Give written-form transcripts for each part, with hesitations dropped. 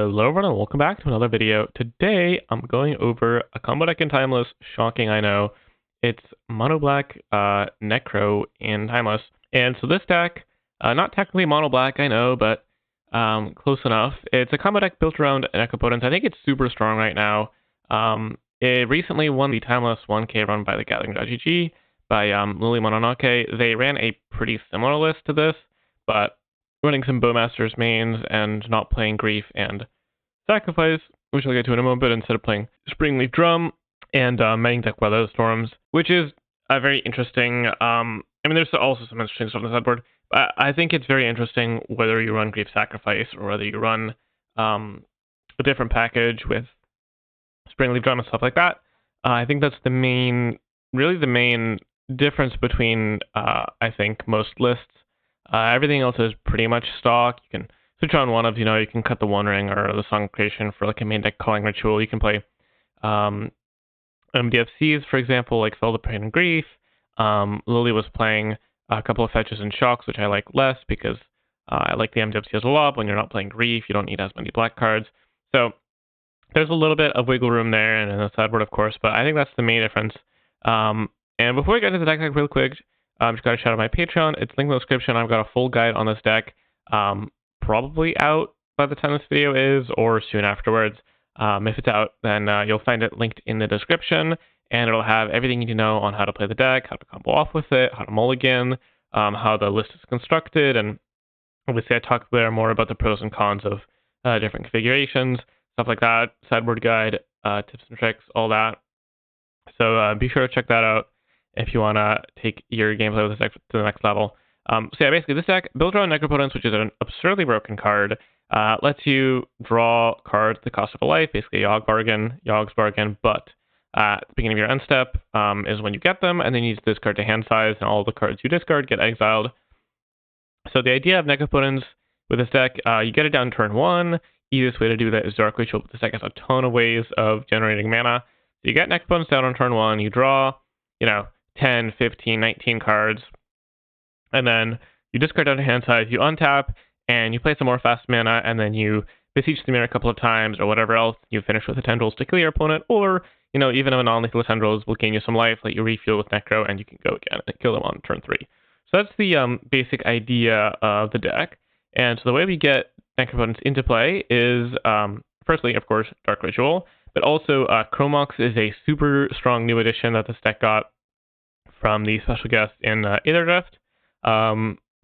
Hello everyone and welcome back to another video. Today I'm going over a combo deck in Timeless. Shocking, I know. It's mono black Necro in Timeless. And so this deck, not technically mono black, I know, but close enough. It's a combo deck built around Necropotence. I think it's super strong right now. It recently won the Timeless 1K run by the Gathering.gg by Lily Mononoke. They ran a pretty similar list to this, but running some Bowmasters mains and not playing Grief and Sacrifice, which I'll get to in a moment, but instead of playing Springleaf Drum and main deck Weather Storms, which is very interesting. I mean, there's also some interesting stuff on the sideboard, but I think it's very interesting whether you run Grief Sacrifice or whether you run a different package with Springleaf Drum and stuff like that. I think that's really the main difference between, I think, most lists. Everything else is pretty much stock. You can switch on one of, you can cut the One Ring or the Song of Creation for like a main deck calling ritual. You can play MDFCs, for example, like Fell the Pain and Grief. Lily was playing a couple of fetches and shocks, which I like less because I like the MDFCs a lot. When you're not playing Grief, you don't need as many black cards. So there's a little bit of wiggle room there, and in the sideboard, of course, but I think that's the main difference. And before we get into the deck real quick, I've just got to shout out my Patreon. It's linked in the description. I've got a full guide on this deck, probably out by the time this video is, or soon afterwards. If it's out, then you'll find it linked in the description, and it'll have everything you need to know on how to play the deck, how to combo off with it, how to mulligan, how the list is constructed, and obviously I talk there more about the pros and cons of different configurations, stuff like that, sideboard guide, tips and tricks, all that. So be sure to check that out if you want to take your gameplay with this deck to the next level. So yeah, basically this deck, built around Necropotence, which is an absurdly broken card, lets you draw cards at the cost of a life, basically Yog's Bargain, but at the beginning of your end step is when you get them, and then you use this card to hand size, and all the cards you discard get exiled. So the idea of Necropotence with this deck, you get it down turn 1. Easiest way to do that is Dark Ritual, but this deck has a ton of ways of generating mana. So you get Necropotence down on turn 1, you draw, 10, 15, 19 cards, and then you discard down to hand size, you untap, and you play some more fast mana, and then you beseech the mirror a couple of times, or whatever else, you finish with the tendrils to kill your opponent, or, even if a non-lethal tendrils will gain you some life, let you refuel with Necro, and you can go again and kill them on turn 3. So that's the basic idea of the deck, and so the way we get Necropotence into play is, firstly, of course, Dark Ritual, but also Chromox is a super strong new addition that this deck got from the special guest in Aetherdrift. 2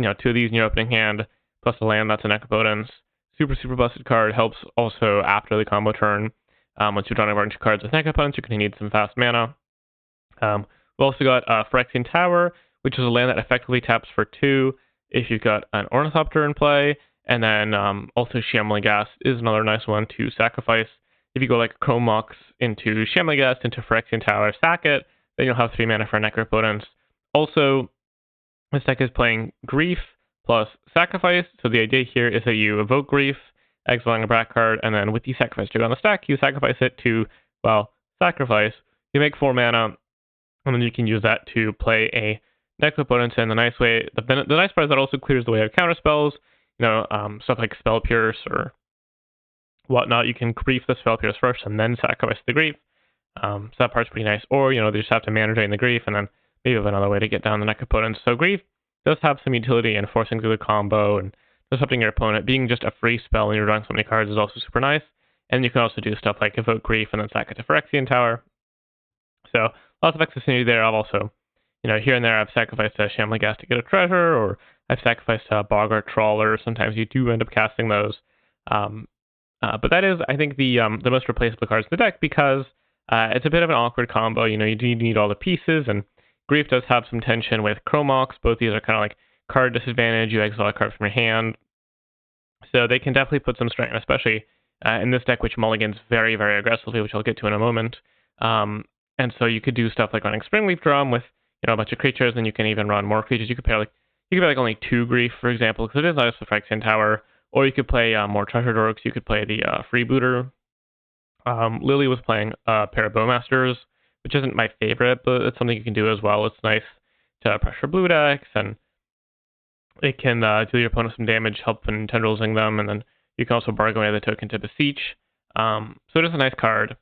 of these in your opening hand, plus a land that's a Necropotence. Super busted card. Helps also after the combo turn. Once you're drawing a bunch of cards with Necropotence, you're going to need some fast mana. We've also got Phyrexian Tower, which is a land that effectively taps for 2 if you've got an Ornithopter in play. And then also Shambling Ghast is another nice one to sacrifice. If you go like Chromox into Shambling Ghast into Phyrexian Tower, sack it, then you'll have 3 mana for Necropotence. Also, this deck is playing Grief plus Sacrifice, so the idea here is that you evoke Grief, exiling a black card, and then with the Sacrifice trigger on the stack, you sacrifice it to, sacrifice. You make 4 mana, and then you can use that to play a Necropotence in the nice way. The nice part is that also clears the way of counter spells, stuff like Spell Pierce or whatnot. You can Grief the Spell Pierce first and then sacrifice the Grief. So that part's pretty nice. Or, they just have to mana drain the Grief and then maybe have another way to get down the Necropotence. So Grief does have some utility in forcing through the combo and disrupting your opponent. Being just a free spell when you're drawing so many cards is also super nice. And you can also do stuff like evoke Grief and then sack it to Phyrexian Tower. So lots of accessibility there. I've also, here and there I've sacrificed a Shambling Ghast to get a treasure, or I've sacrificed a Boggart Trawler. Sometimes you do end up casting those. But that is, I think, the most replaceable cards in the deck because it's a bit of an awkward combo. You do need all the pieces, and Grief does have some tension with Chromox. Both these are kind of like card disadvantage. You exile a card from your hand. So they can definitely put some strength, especially in this deck, which mulligans very, very aggressively, which I'll get to in a moment. And so you could do stuff like running Springleaf Drum with a bunch of creatures, and you can even run more creatures. You could play only 2 Grief, for example, because it is nice with Phyrexian Tower. Or you could play more Treasure Dorks. You could play the Freebooter. Lily was playing a pair of Bowmasters, which isn't my favorite, but it's something you can do as well. It's nice to pressure blue decks, and it can deal your opponent some damage, help in tendrilsing them, and then You can also bargain away the token to beseech. So it is a nice card.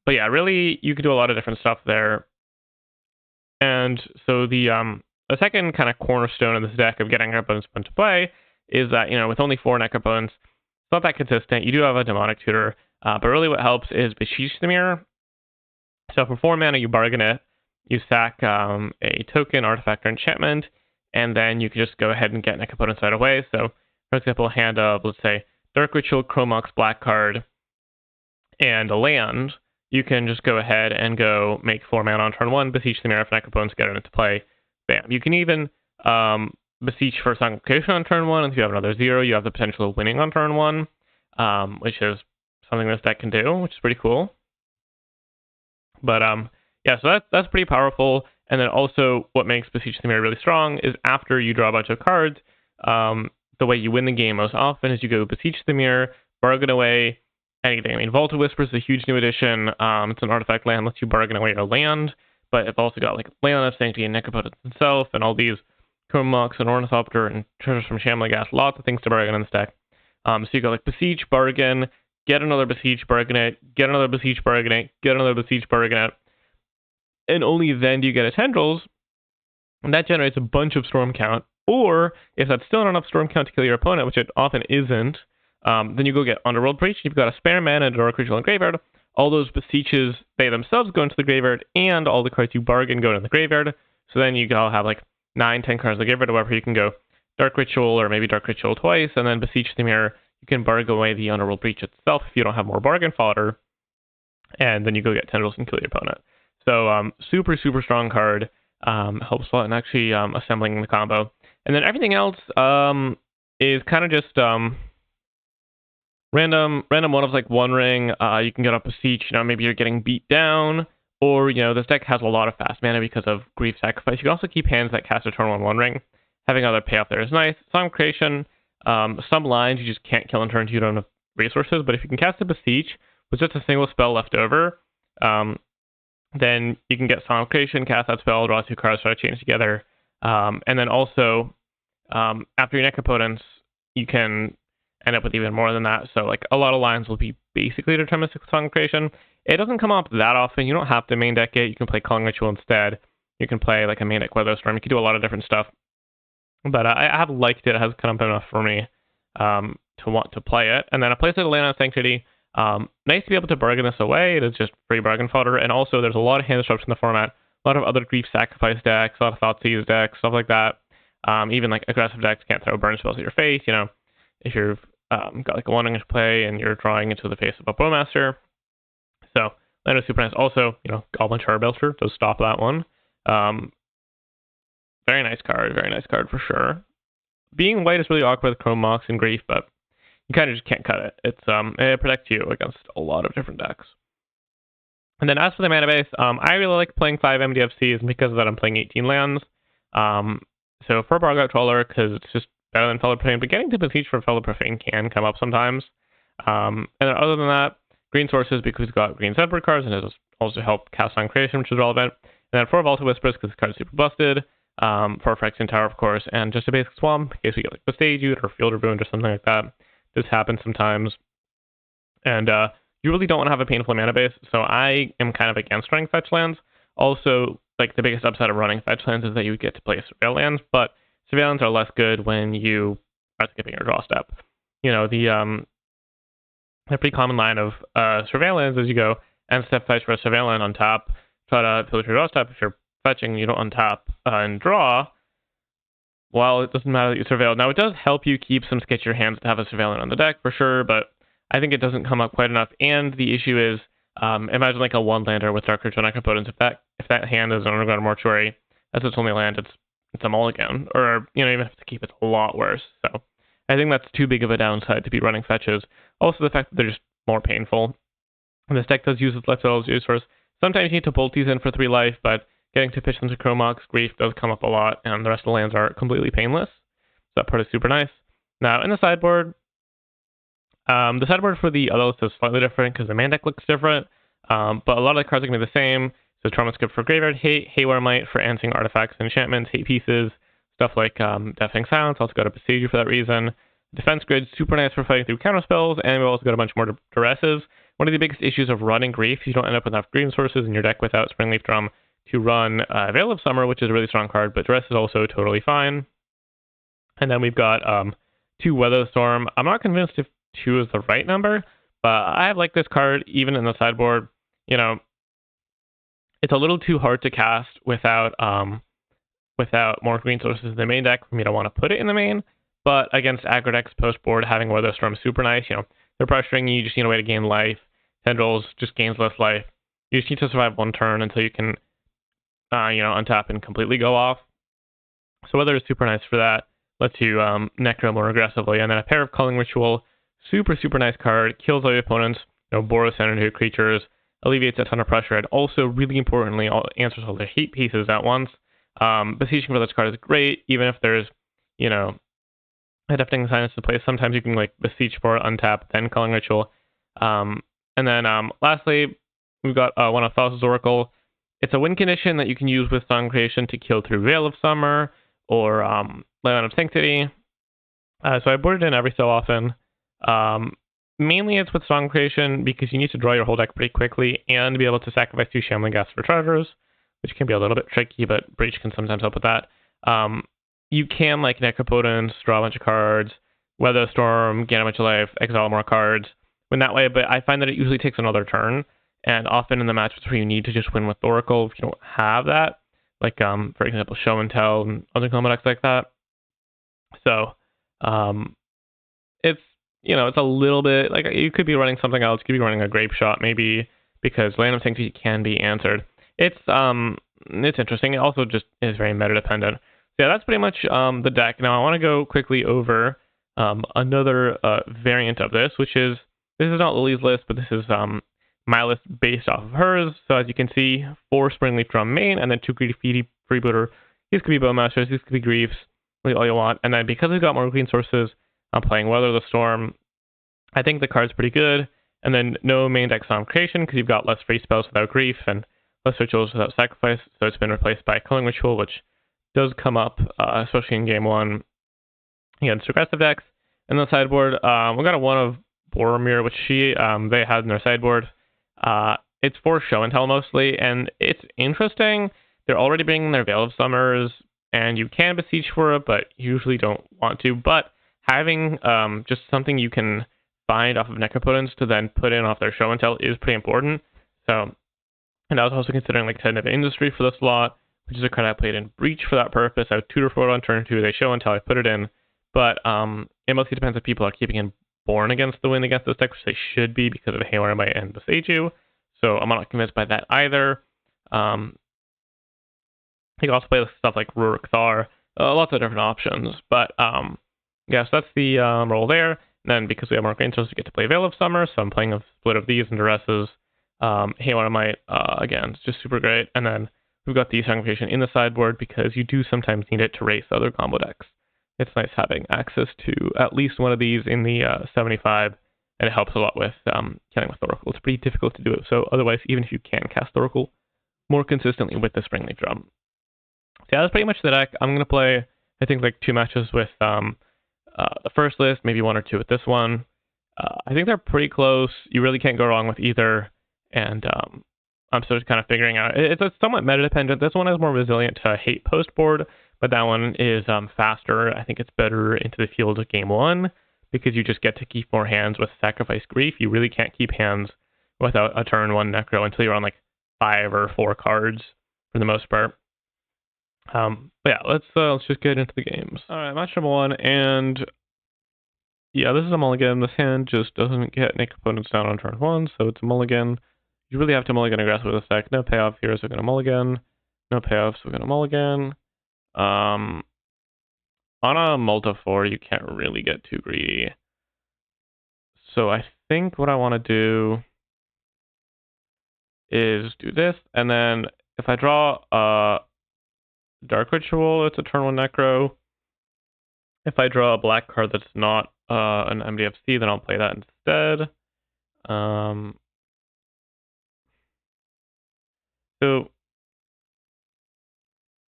But yeah, really, you could do a lot of different stuff there. And so the second kind of cornerstone of this deck of getting opponents into play is that, with only 4 Necropotents, it's not that consistent. You do have a Demonic Tutor, but really what helps is Beseech the Mirror. So for 4 mana, you bargain it, you sack a token, artifact, or enchantment, and then you can just go ahead and get Necropotents right away. So, for example, a hand of, let's say, Dark Ritual, Chromox, black card, and a land. You can just go ahead and go make 4 mana on turn 1, Beseech the Mirror if Necropotents get it into play. Bam. You can even Beseech for Sonification on turn 1, and if you have another 0, you have the potential of winning on turn 1, which is something this deck can do, which is pretty cool. But yeah, so that's pretty powerful. And then also what makes Beseech the Mirror really strong is after you draw a bunch of cards, the way you win the game most often is you go Beseech the Mirror, bargain away anything. I mean, Vault of Whispers is a huge new addition. It's an artifact land, lets you bargain away your land, but it's also got like Land of Sanctity and Necropotence itself, and all these Chromox and Ornithopter and Treasures from Shamligast, lots of things to bargain in this deck. So you go like Beseech, bargain, get another Beseech, bargain it, get another Beseech, bargain it, get another Beseech, bargain it, and only then do you get a Tendrils, and that generates a bunch of Storm count. Or if that's still not enough Storm count to kill your opponent, which it often isn't, then you go get Underworld Breach. You've got a spare mana, and Dark Ritual, and Graveyard. All those Beseeches, they themselves go into the graveyard, and all the cards you bargain go into the graveyard. So then you all have like 9, 10 cards in the graveyard, or whatever. You can go Dark Ritual, or maybe Dark Ritual twice, and then Beseech the Mirror. You can bargain away the Underworld Breach itself if you don't have more bargain fodder, and then you go get Tendrils and kill your opponent. So super, super strong card. Helps a lot in actually assembling the combo. And then everything else is kind of just random one of like One Ring. You can get up Beseech. Maybe you're getting beat down, or this deck has a lot of fast mana because of Grief Sacrifice. You can also keep hands that cast a turn 1 One Ring. Having other payoff there is nice. Song Creation. Some lines you just can't kill in turn 2. You don't have resources, but if you can cast a Beseech with just a single spell left over, then you can get Song Creation, cast that spell, draw 2 cards, try to chain together. And then also, after your Necropotents, you can end up with even more than that. So like a lot of lines will be basically deterministic with Song Creation. It doesn't come up that often. You don't have to main deck it. You can play Calling Ritual instead. You can play like a main deck Weather Storm. You can do a lot of different stuff. But I have liked it. It has kind of been enough for me to want to play it. And then a place like Land of Sanctity. Nice to be able to bargain this away. It is just free bargain fodder. And also there's a lot of hand disruption in the format. A lot of other Grief Sacrifice decks, a lot of Thoughtseize decks, stuff like that. Even like aggressive decks can't throw burn spells at your face. If you've got like a One Ring to play and you're drawing into the face of a Bowmaster. So Land is super nice. Also, Goblin Charbelcher does stop that one. Very nice card for sure. Being white is really awkward with Chromox and Grief, but you kind of just can't cut it. It protects you against a lot of different decks. And then as for the mana base, I really like playing 5 MDFCs, and because of that I'm playing 18 lands. So for Bargout Trawler, because it's just better than Fellow Profane, but getting to Beseech for Fellow Profane can come up sometimes. And then other than that, green sources because we've got green sideboard cards, and it'll also help cast on Creation, which is relevant. And then 4 Vault of Whispers because the card is super busted. 4 Phyrexian Tower, of course, and just a basic Swamp in case we get like Bestage or Field of Ruin or something like that. This happens sometimes. And you really don't want to have a painful mana base, so I am kind of against running fetch lands. Also, like the biggest upside of running fetch lands is that you get to play Surveil lands, but Surveillance are less good when you are skipping your draw step. The pretty common line of Surveillance is you go and step fetch for a Surveillance on top, try to pillage your draw step. If you're fetching, you don't untap and draw. Well, it doesn't matter that you Surveil. Now, it does help you keep some sketchier hands to have a Surveillance on the deck for sure, but I think it doesn't come up quite enough. And the issue is, imagine like a 1-lander with Dark Ritual Necropotence. If that hand is an Underground Mortuary, that's its only land. It's a mulligan, or even if to keep it's a lot worse. So I think that's too big of a downside to be running fetches. Also, the fact that they're just more painful. And this deck does use its left as resource. Sometimes you need to bolt these in for 3 life, but getting to pitch them to Chromox, Grief does come up a lot, and the rest of the lands are completely painless. So that part is super nice. Now, in the sideboard for the other list is slightly different because the main deck looks different, but a lot of the cards are going to be the same. So Trauma Skip for Graveyard, Haywire Might for answering artifacts and enchantments, hate pieces, stuff like Deafening Silence, also got a Bestage for that reason. Defense grid, super nice for fighting through counter spells, and we also got a bunch more duresses. One of the biggest issues of running Grief is you don't end up with enough green sources in your deck without Springleaf Drum to run Veil of Summer, which is a really strong card, but Duress is also totally fine. And then we've got 2 Weather Storm. I'm not convinced if 2 is the right number, but I like this card even in the sideboard. You know, it's a little too hard to cast without more green sources in the main deck for me to want to put it in the main. But against aggro decks post board, having Weather Storm is super nice. You know, they're pressuring you. You just need a way to gain life. Tendrils just gains less life. You just need to survive 1 turn until you can, untap and completely go off. So Weather is super nice for that. Lets you Necro more aggressively. And then a pair of Culling Ritual, super, super nice card. Kills all your opponents, Boros Energy creatures, alleviates a ton of pressure, and also, really importantly, answers all their hate pieces at once. Beseeching for this card is great, even if there's, adapting silence to play. Sometimes you can beseech for it, untap, then Culling Ritual. And then lastly, we've got one of Thassa's Oracle. It's a win condition that you can use with Song Creation to kill through Veil of Summer or Land of Sanctity. So I board it in every so often. Mainly it's with Song Creation because you need to draw your whole deck pretty quickly and be able to sacrifice 2 Shambling Gas for treasures, which can be a little bit tricky, but Breach can sometimes help with that. You can Necropotence, draw a bunch of cards, Weather Storm, gain a bunch of life, exile more cards, win that way, but I find that it usually takes another turn, and often in the matches where you need to just win with Oracle, if you don't have that, for example, Show and Tell and other combo decks like that. So, it's a little bit, you could be running something else, you could be running a Grape Shot, maybe, because Land of Sanctity can be answered. It's interesting. It also just is very meta dependent. So yeah, that's pretty much the deck. Now I want to go quickly over another variant of this, which is, this is not Lily's list, but this is my list based off of hers. So as you can see, 4 Springleaf Drum main, and then 2 Greedy Freebooter. These could be Bowmasters, these could be Griefs, really all you want. And then because we've got more green sources, I'm playing Weather the Storm. I think the card's pretty good. And then no main deck Song Creation, because you've got less free spells without Grief, and less rituals without sacrifice, so it's been replaced by Culling Ritual, which does come up, especially in game 1 against aggressive decks. And the sideboard, we got a 1 of Boromir, which they had in their sideboard. It's for Show and Tell mostly, and it's interesting. They're already bringing their Veil of Summers, and you can beseech for it, but usually don't want to. But having just something you can find off of Necropotence to then put in off their Show and Tell is pretty important. So, and I was also considering Titan of Industry for the slot, which is a card I played in Breach for that purpose. I would tutor for it on turn 2. They Show and Tell, I put it in. But it mostly depends if people are keeping in Born against the win against this deck, which they should be because of Haywire Might and Beseiju. So I'm not convinced by that either. You can also play stuff like Rurik Thar, lots of different options. But yeah, so that's the role there. And then because we have more green sources, we get to play Veil of Summer, so I'm playing a split of these and Duresses. Haywire Might, again, it's just super great. And then we've got the Sanctification in the sideboard because you do sometimes need it to race other combo decks. It's nice having access to at least one of these in the 75, and it helps a lot with killing with Oracle. It's pretty difficult to do it, so otherwise, even if you can cast Oracle more consistently with the Springleaf Drum. So yeah, that's pretty much the deck. I'm going to play, I think, 2 matches with the first list, maybe 1 or 2 with this one. I think they're pretty close. You really can't go wrong with either, and I'm still just kind of figuring out. It's somewhat meta-dependent. This one is more resilient to hate post-board, but that one is faster. I think it's better into the field of game 1 because you just get to keep more hands with Sacrifice Grief. You really can't keep hands without a turn 1 Necro until you're on 5 or 4 cards for the most part. But yeah, let's just get into the games. All right, match number 1, and yeah, this is a mulligan. This hand just doesn't get Necropotence down on turn 1, so it's a mulligan. You really have to mulligan aggressive with this deck. No payoff here, so we're gonna mulligan. No payoff, so we're gonna mulligan. On a multi-4, you can't really get too greedy. So I think what I want to do is do this, and then if I draw a Dark Ritual, it's a turn 1 Necro. If I draw a black card that's not an MDFC, then I'll play that instead. So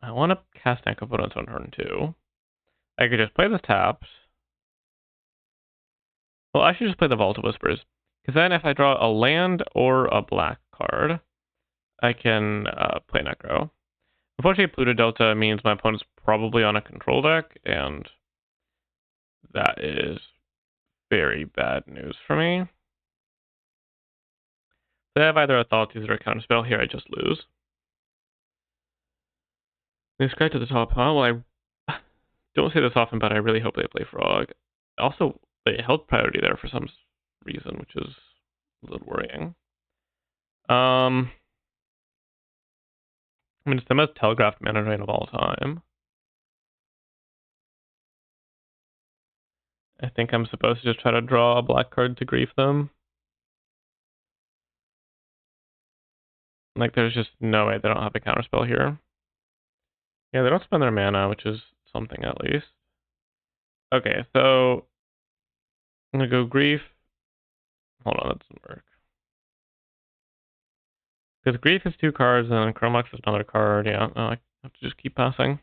I want to cast Necropotence on turn 2. I could just play this taps. Well, I should just play the Vault of Whispers. Because then if I draw a land or a black card, I can play Necro. Unfortunately, Pluto Delta means my opponent's probably on a control deck, and that is very bad news for me. If they have either a Thoughtseize or a Counterspell here, I just lose. This guy to the top, huh? Well, I don't say this often, but I really hope they play Frog. Also, they held priority there for some reason, which is a little worrying. I mean, it's the most telegraphed mana drain of all time. I think I'm supposed to just try to draw a black card to grief them. Like, there's just no way they don't have a counterspell here. Yeah, they don't spend their mana, which is something at least. Okay, so I'm gonna go grief. Hold on, that doesn't work. Because grief is 2 cards, and Chromox is another card. Yeah, no, I have to just keep passing.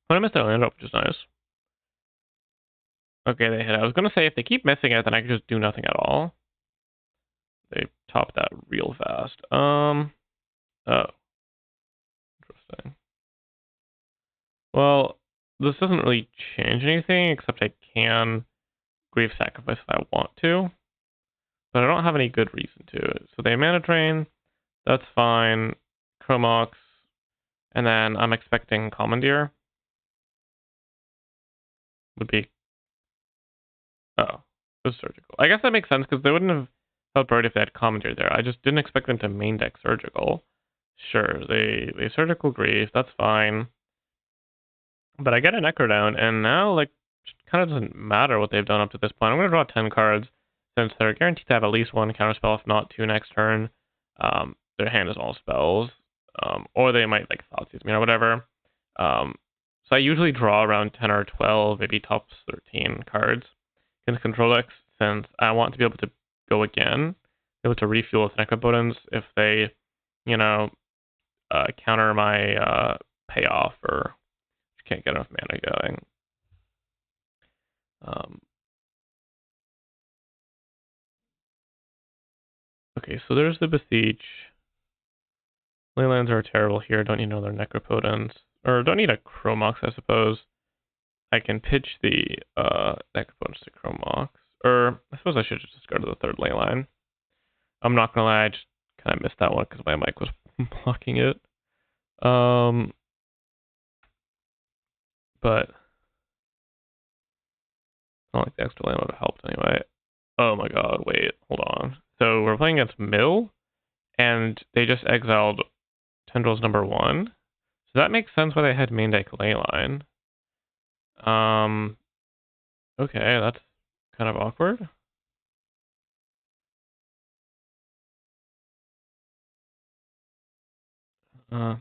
But I missed that land up, which is nice. Okay, they hit. I was gonna say if they keep missing it, then I could just do nothing at all. They topped that real fast. Oh. Interesting. Well, this doesn't really change anything, except I can grief sacrifice if I want to. But I don't have any good reason to. So they mana drain. That's fine. Chromox. And then I'm expecting Commandeer. Would be... Oh. It was Surgical. I guess that makes sense, because they wouldn't have felt bird if they had Commandeer there. I just didn't expect them to main deck Surgical. Sure, they Surgical Grief. That's fine. But I get a Necro down, and now, like, it kind of doesn't matter what they've done up to this point. I'm going to draw 10 cards, since they're guaranteed to have at least 1 counterspell, if not 2 next turn. Their hand is all spells. Or they might, like, Thoughtseize me or whatever. So I usually draw around 10 or 12, maybe tops 13 cards in control decks, since I want to be able to go again, be able to refuel with Necropotence if they, you know, counter my payoff or can't get enough mana going. Okay, so there's the Beseech. Leylands are terrible here. Don't need another Necropotence. Or don't need a Chromox, I suppose. I can pitch the Necropotence to Chromox. Or I suppose I should just discard the third Leyline. I'm not gonna lie, I just kind of missed that one because my mic was blocking it. But I don't like the extra land would have helped anyway. Oh my god, wait, hold on. So we're playing against Mill, and they just exiled Tendrils number 1. So that makes sense why they had main deck Leyline. Okay, that's kind of awkward. Hmm.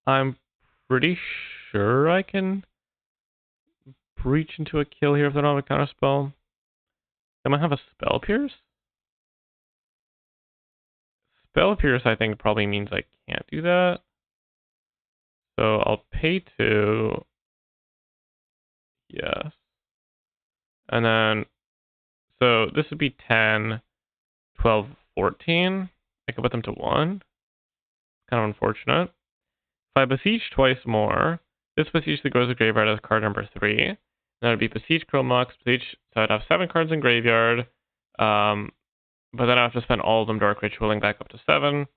I'm pretty sure I can breach into a kill here if they don't have a counterspell. They might have a Spell Pierce? Spell Pierce, I think, probably means I can't do that. So I'll pay 2. Yes. And then, so this would be 10, 12, 14. I could put them to 1. Kind of unfortunate. If I Beseech twice more, this Beseech that goes to graveyard as card number 3. That would be Beseech, Chromox, Beseech, so I'd have 7 cards in graveyard. But then I have to spend all of them Dark Ritualing back up to 7.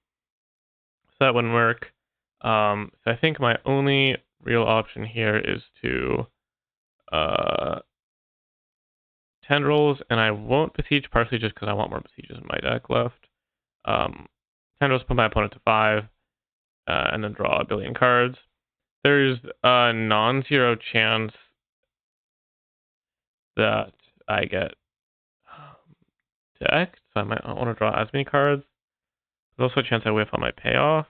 So that wouldn't work. So I think my only real option here is to Tendrils, and I won't Beseech, partially just because I want more Beseeches in my deck left. Tendrils put my opponent to 5, and then draw a billion cards. There's a non-zero chance that I get decked, so so I might not want to draw as many cards. There's also a chance I whiff on my payoff.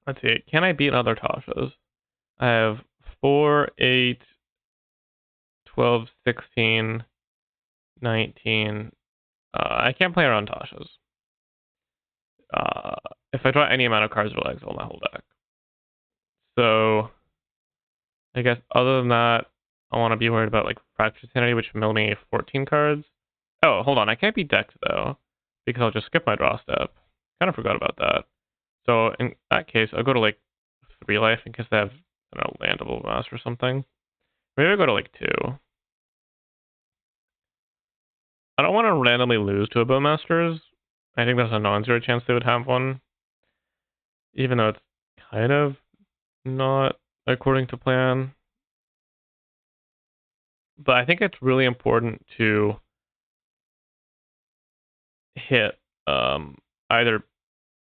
Let's see, can I beat other Tashas? I have 4, 8, 12, 16, 19. I can't play around Tashas. If I draw any amount of cards, it'll exile my whole deck. So, I guess other than that, I want to be worried about like Fractured Sanity, which mill me 14 cards. Oh, hold on, I can't be decked though, because I'll just skip my draw step. Kind of forgot about that. So in that case, I'll go to like 3 life in case they have, I don't know, Landable Mass or something. Maybe I'll go to like 2. I don't want to randomly lose to a Bowmasters. I think there's a non-zero chance they would have one, even though it's kind of not according to plan. But I think it's really important to hit either,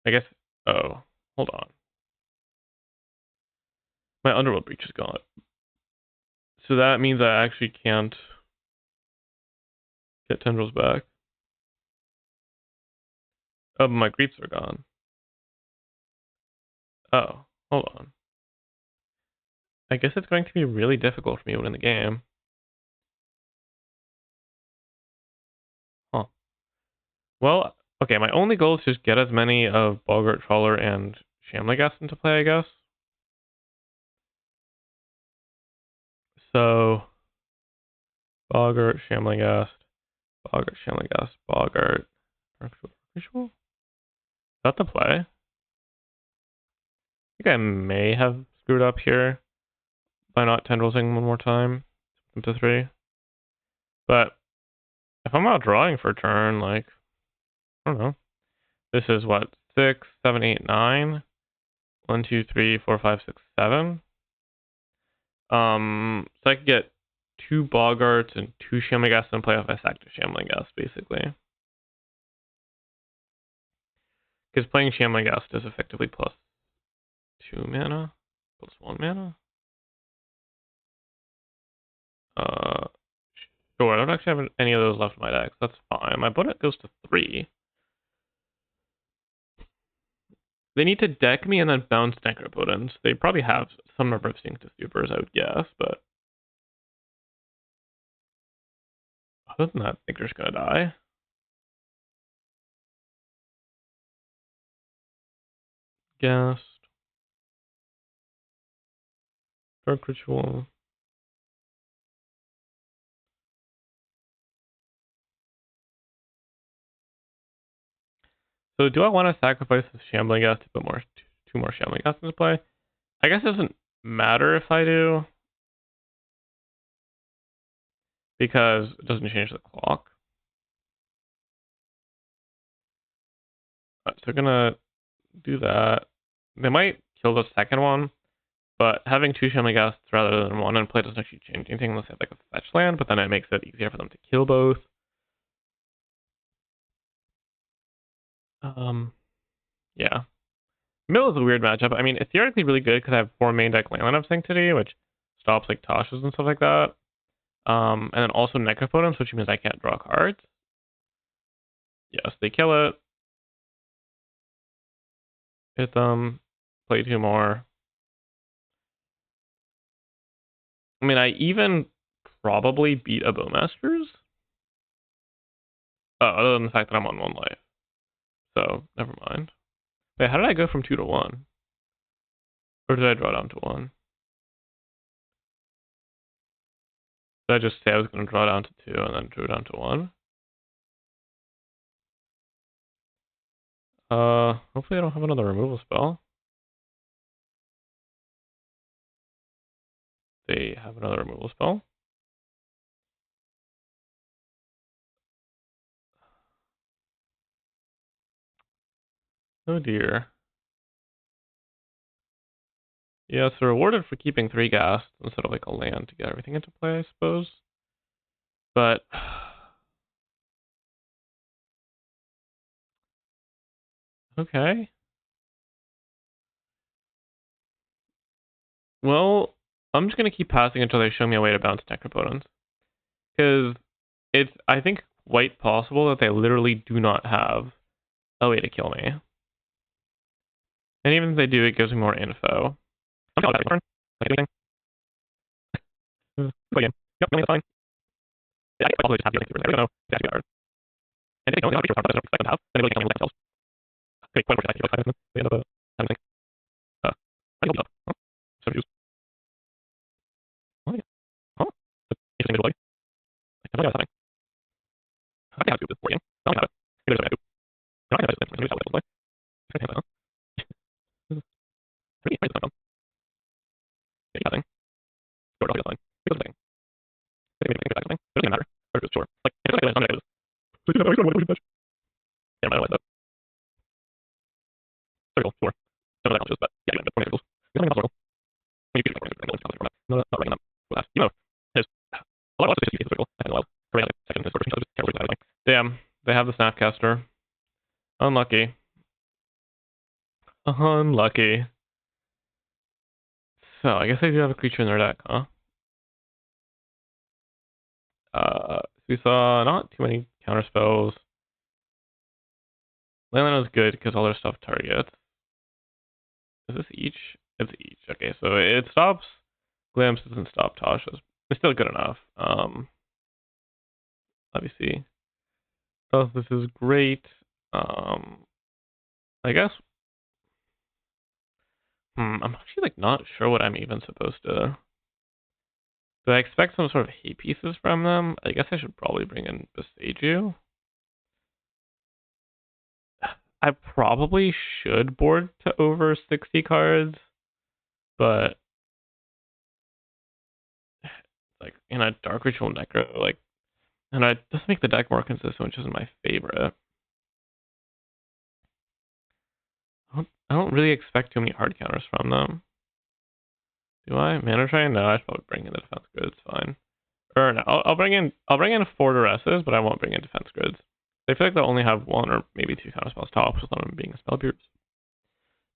I guess, oh, hold on. My Underworld Breach is gone. So that means I actually can't get Tendrils back. Oh, but my Griefs are gone. Oh, hold on. I guess it's going to be really difficult for me to win the game. Huh. Well, okay, my only goal is just get as many of Boggart, Trawler, and Shamligast into play, I guess. So, Boggart, Shamligast, Boggart, Shamligast, Boggart. Ritual? Is that the play? I think I may have screwed up here by not Tendrilsing one more time into 3. But if I'm out drawing for a turn, like, I don't know. This is what, 6, 7, 8, 9? 1, 2, 3, 4, 5, 6, 7. So I could get 2 Boggarts and 2 Shamligast and play off I sack to Shamligast, basically. Because playing Shamligast is effectively plus 2 mana, plus 1 mana. Sure, I don't actually have any of those left in my deck. That's fine. My opponent goes to 3. They need to deck me and then bounce Necropotence. They probably have some number of Stinctive Supers, I would guess, but other than that, I think they're just gonna die. Guest. Dark Ritual. So do I want to sacrifice the Shambling Gas to put more 2 more Shambling Gas into play? I guess it doesn't matter if I do, because it doesn't change the clock. So we're gonna do that. They might kill the second one, but having 2 Shambling Gas rather than 1 in play doesn't actually change anything unless they have like a fetch land, but then it makes it easier for them to kill both. Yeah. Mill is a weird matchup. I mean, it's theoretically really good because I have 4 main deck land lineup Sanctity, which stops like Tasha's and stuff like that. And then also Necropotence, which means I can't draw cards. Yes, they kill it. Hit them. Play 2 more. I mean, I even probably beat a Bowmasters. Other than the fact that I'm on 1 life. So, never mind. Wait, how did I go from 2 to 1? Or did I draw down to 1? Did I just say I was going to draw down to 2 and then drew down to 1? Hopefully I don't have another removal spell. They have another removal spell. Oh dear. Yeah, so rewarded for keeping 3 gas instead of like a land to get everything into play, I suppose. But okay. Well, I'm just gonna keep passing until they show me a way to bounce Necro opponents. Because it's, I think, quite possible that they literally do not have a way to kill me. And even if they do, it gives me more info. I'm not turn. Anything. Play again. Yep, that's fine. Yeah, I probably just have healing. I don't know. It's actually hard. And if they don't have features that I don't have, then they really can't heal themselves. Okay, quite unfortunate. I feel like 5 minutes. They end up having thing. I healed up. Huh? So use. Oh, yeah. Huh? Interesting visual. I have no idea what's happening. I can have to do this for you. I don't have it. Maybe there's a way I do. No, I can have it. Maybe it's how it play. I can have it, huh? Pretty nice time. Yeah, you got thing. Go to the line. Wait a second. Maybe think about something. It doesn't matter. Or just sure. Like, it's not something like this. So you know, I don't know what to yeah, I don't know what that. Circle, sure. Some of that just, but yeah, you know, the circles. There's something else circle. When you keep circling, not writing them. Well, you know, there's a lot of ways to use the circle. And well, for a second, this version is terribly bad. Damn, they have the Snapcaster. Unlucky. Unlucky. So, I guess I do have a creature in their deck, huh? We saw not too many counter spells. Landline was good because all their stuff targets. Is this each? It's each. Okay, so it stops Glimpse, doesn't stop Tasha's. It's still good enough. Obviously. Oh, this is great. I guess. I'm actually like not sure what I'm even supposed to. Do I expect some sort of hate pieces from them? I guess I should probably bring in Beseiju. I probably should board to over 60 cards, but like in a Dark Ritual Necro, like, and it does make the deck more consistent, which isn't my favorite. I don't really expect too many hard counters from them. Do I? Mana Train? No, I should probably bring in the defense grids. Fine. Or no, I'll bring in 4 duresses, but I won't bring in defense grids. I feel like they'll only have 1 or maybe 2 counter spells tops, with them being a spell pierce.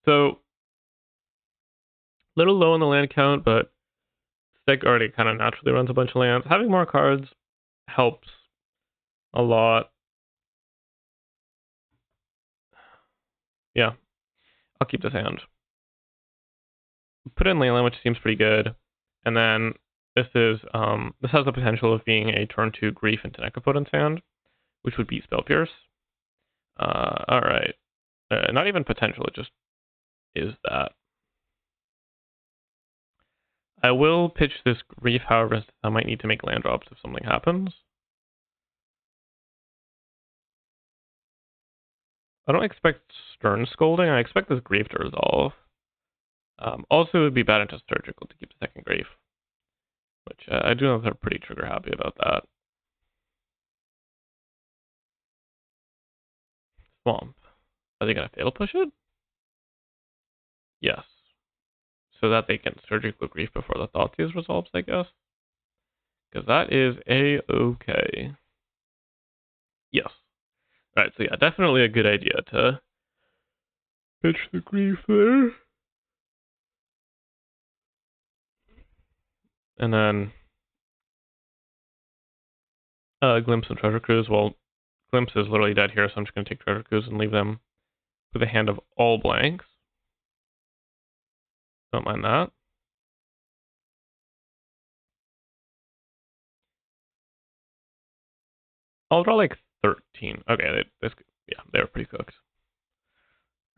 So, little low on the land count, but Stick already kind of naturally runs a bunch of lands. Having more cards helps a lot. Yeah, I'll keep this hand. Put in Leyland, which seems pretty good, and then this has the potential of being a turn 2 Grief into Necropotent's hand, which would beat Spell Pierce. All right, not even potential; it just is that. I will pitch this Grief, however, I might need to make land drops if something happens. I don't expect Stern Scolding. I expect this Grief to resolve. Also, it would be bad into Surgical to keep the second Grief, which I do know they're pretty trigger happy about that. Swamp. Are they going to Fatal Push it? Yes. So that they can Surgical Grief before the Thoughtseize resolves, I guess. Because that is A-okay. Yes. Alright, so yeah, definitely a good idea to pitch the Grief there. And then Glimpse and Treasure Cruise. Well, Glimpse is literally dead here, so I'm just going to take Treasure Cruise and leave them with a hand of all blanks. Don't mind that. I'll draw like 13. Okay, they were pretty cooked.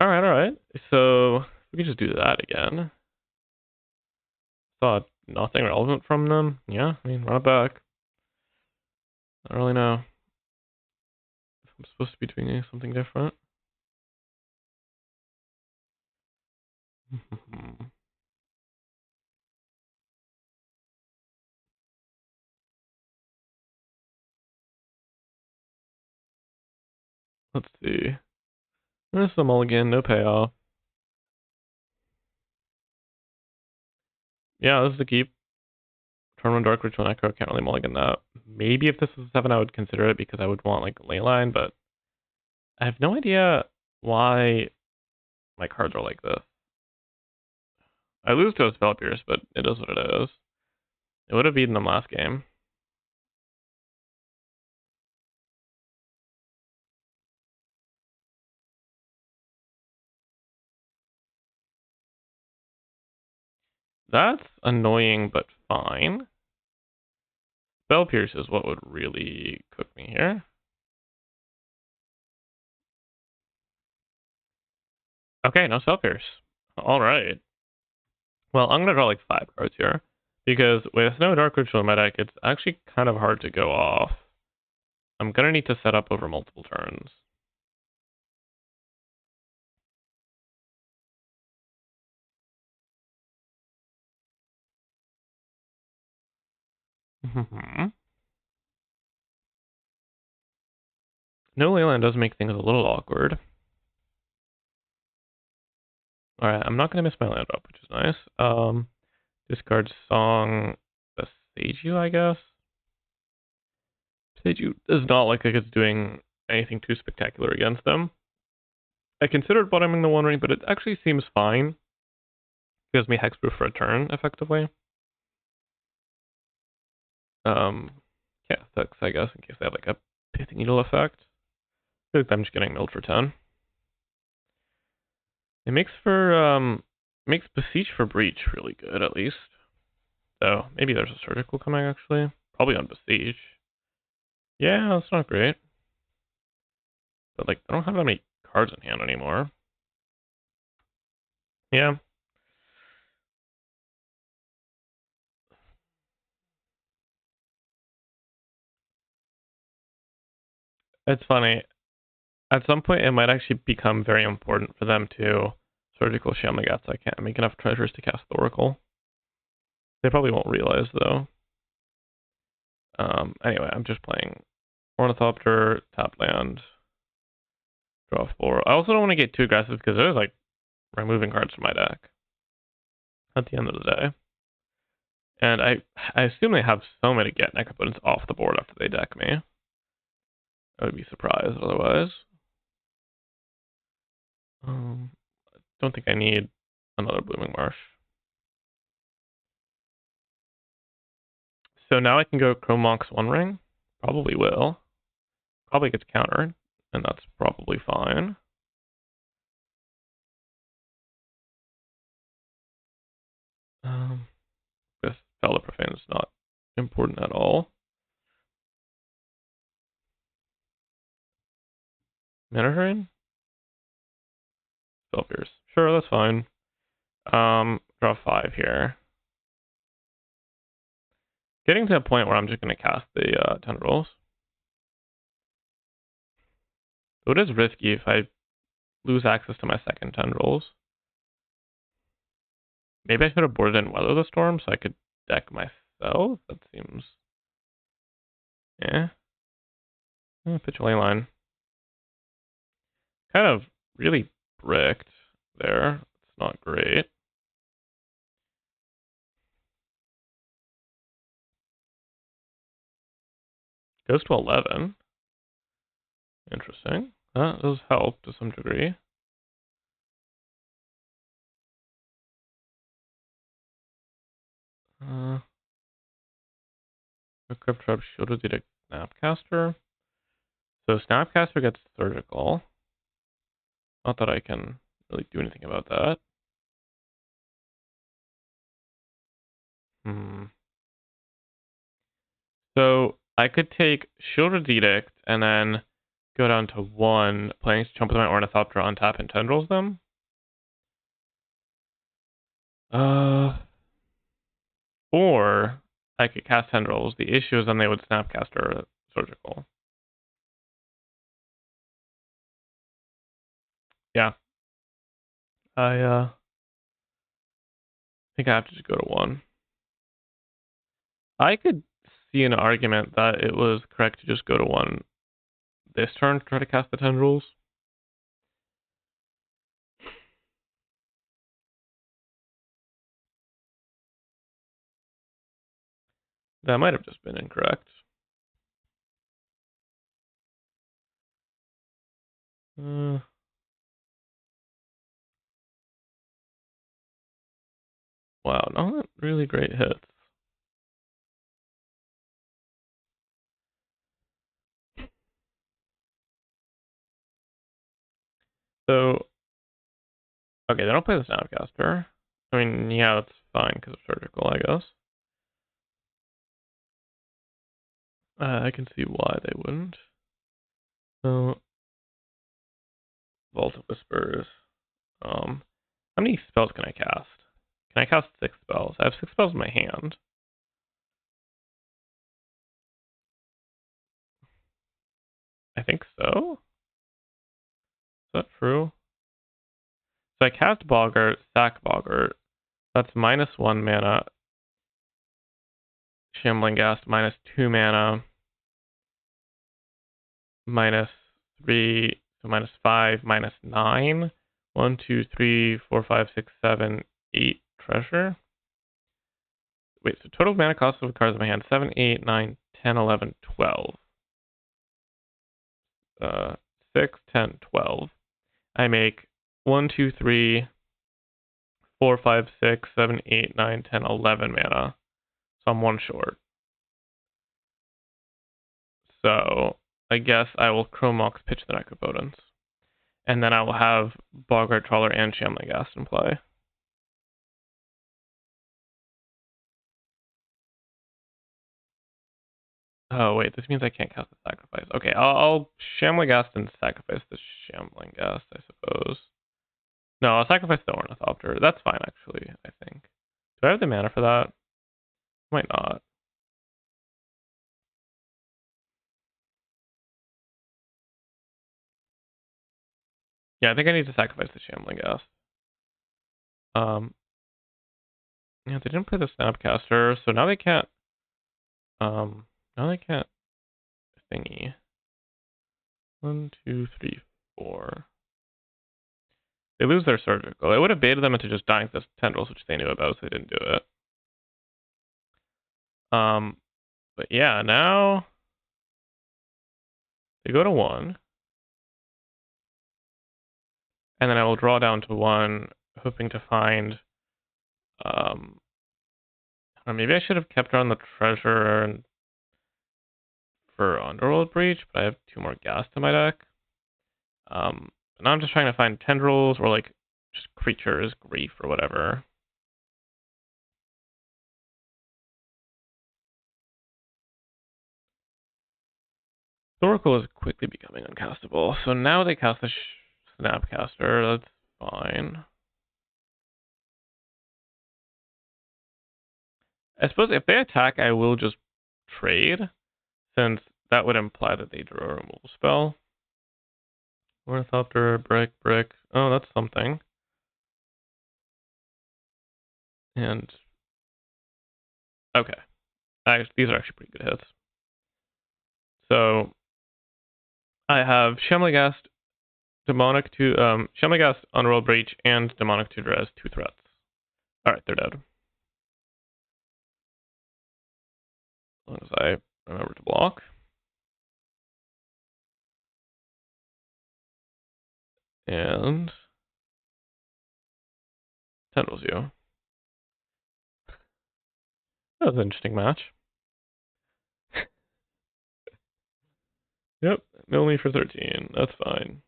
Alright. So, we can just do that again. Saw nothing relevant from them. Yeah, I mean, run it back. I don't really know if I'm supposed to be doing something different. Let's see. There's the mulligan, no payoff. Yeah, this is the keep. Turn 1 Dark Ritual Necro, can't really mulligan that. Maybe if this was a 7, I would consider it because I would want like Leyline, but I have no idea why my cards are like this. I lose to a Spell Pierce, but it is what it is. It would have beaten them last game. That's annoying, but fine. Spell Pierce is what would really cook me here. Okay, no Spell Pierce. Alright. Well, I'm gonna draw like 5 cards here. Because with no Dark Ritual in my deck, it's actually kind of hard to go off. I'm gonna need to set up over multiple turns. No Leyland does make things a little awkward. Alright, I'm not gonna miss my land up, which is nice. Discard Song Seiju, I guess. Seiju does not look like it's doing anything too spectacular against them. I considered bottoming the One Ring, but it actually seems fine. It gives me hexproof for a turn, effectively. Yeah, that's, I guess, in case they have like a Pithing Needle effect. I feel like I'm just getting milled for 10. It makes Beseech for Breach really good, at least. So, maybe there's a Surgical coming, actually. Probably on Beseech. Yeah, that's not great. But, like, I don't have that many cards in hand anymore. Yeah. It's funny. At some point, it might actually become very important for them to Surgical Shamagats. I can't make enough treasures to cast the Oracle. They probably won't realize, though. Anyway, I'm just playing Ornithopter, tap land, draw 4. I also don't want to get too aggressive because there's, like, removing cards from my deck at the end of the day. And I assume they have so many get Necropotence off the board after they deck me. I would be surprised otherwise. Don't think I need another Blooming Marsh. So now I can go Chrome Monk's One Ring. Probably will. Probably gets countered, and that's probably fine. This Fellow Profane is not important at all. Mana Drain? Spell Pierce. Sure, that's fine. Draw 5 here. Getting to a point where I'm just going to cast the Tendrils. So it is risky if I lose access to my second Tendrils. Maybe I should have boarded in Weather the Storm so I could deck myself? That seems... yeah. Pitch Leyline. Kind of really bricked there. It's not great. Goes to 11. Interesting. That does help to some degree. Crypt Trap Shielded Detect Snapcaster. So Snapcaster gets Surgical. Not that I can really do anything about that. So I could take Shielded Edict and then go down to 1, playing Chump with my Ornithopter, untap and Tendrils them. Or I could cast Tendrils. The issue is then they would Snapcaster Surgical. Yeah. I think I have to just go to 1. I could see an argument that it was correct to just go to 1 this turn to try to cast the Tendrils. That might have just been incorrect. Wow, not really great hits. So, okay, they don't play the Snapcaster. I mean, yeah, that's fine because of surgical, I guess. I can see why they wouldn't. So, Vault of Whispers. How many spells can I cast? Can I cast 6 spells? I have 6 spells in my hand. I think so. Is that true? So I cast Boggart, sack Boggart. That's -1 mana. Shambling Ghast, -2 mana. -3, so -5, -9. 1, 2, 3, 4, 5, 6, 7, 8 treasure. Wait, so total mana cost of the cards in my hand 7, 8, 9, 10, 11, 12. 6, 10, 12. I make 1, 2, 3, 4, 5, 6, 7, 8, 9, 10, 11 mana. So I'm 1 short. So I guess I will Chrome Mox pitch the Necropotence. And then I will have Boggart Trawler and Shambling Ghast in play. Oh wait, this means I can't cast the Sacrifice. Okay, I'll Shambling Ghast and sacrifice the Shambling Ghast, I suppose. No, I'll sacrifice the Ornithopter. That's fine, actually, I think. Do I have the mana for that? Might not. Yeah, I think I need to sacrifice the Shambling Ghast. Yeah, they didn't play the Snapcaster, so now they can't, now they can't thingy. 1, 2, 3, 4. They lose their surgical. I would have baited them into just dying to tendrils, which they knew about, so they didn't do it. But yeah, now they go to 1. And then I will draw down to 1, hoping to find, maybe I should have kept on the treasure for Underworld Breach, but I have 2 more gas to my deck. Now I'm just trying to find tendrils or like just creatures, grief or whatever. Oracle is quickly becoming uncastable, so now they cast the Snapcaster. That's fine. I suppose if they attack, I will just trade, since that would imply that they drew a removal spell. Ornithopter, brick. Oh, that's something. And okay, these are actually pretty good hits. So I have Shambling Ghast, Demonic to Shambling Ghast, Unroll Breach, and Demonic Tutor as 2 threats. All right, they're dead. As long as I remember to block. And tendrils you. That was an interesting match. Yep, only for 13. That's fine.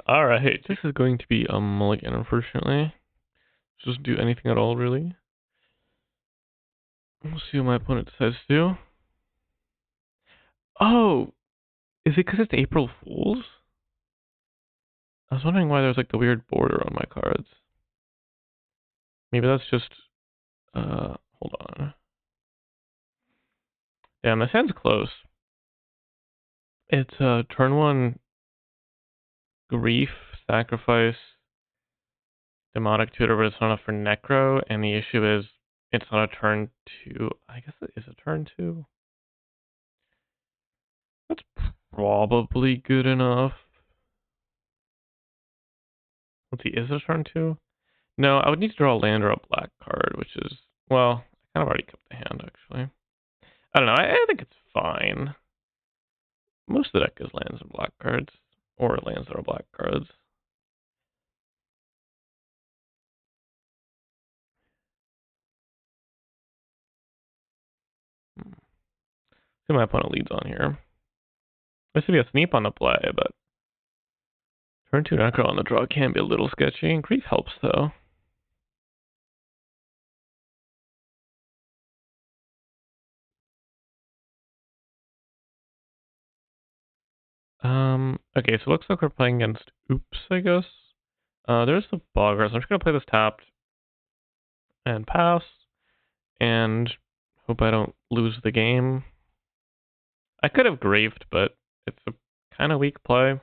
Alright, this is going to be a mulligan, unfortunately. Just do anything at all, really. We'll see what my opponent decides to do. Oh! Is it because it's April Fool's? I was wondering why there's like the weird border on my cards. Maybe that's just, hold on. Damn, this hand's close. It's turn 1 Grief, Sacrifice, Demonic Tutor, but it's not enough for Necro, and the issue is it's not a turn 2. I guess it is a turn 2. That's probably good enough. Let's see, is it a turn 2? No, I would need to draw a land or a black card, which is, well, I kind of already kept the hand, actually. I don't know, I think it's fine. Most of the deck is lands and black cards, or lands that are black cards. See my opponent leads on here. This would be a sneap on the play, but turn 2 Necro on the draw can be a little sketchy. Grief helps though. Okay, so it looks like we're playing against Oops, I guess. There's the Bogger, so I'm just gonna play this tapped and pass, and hope I don't lose the game. I could have griefed, but it's a kind of weak play.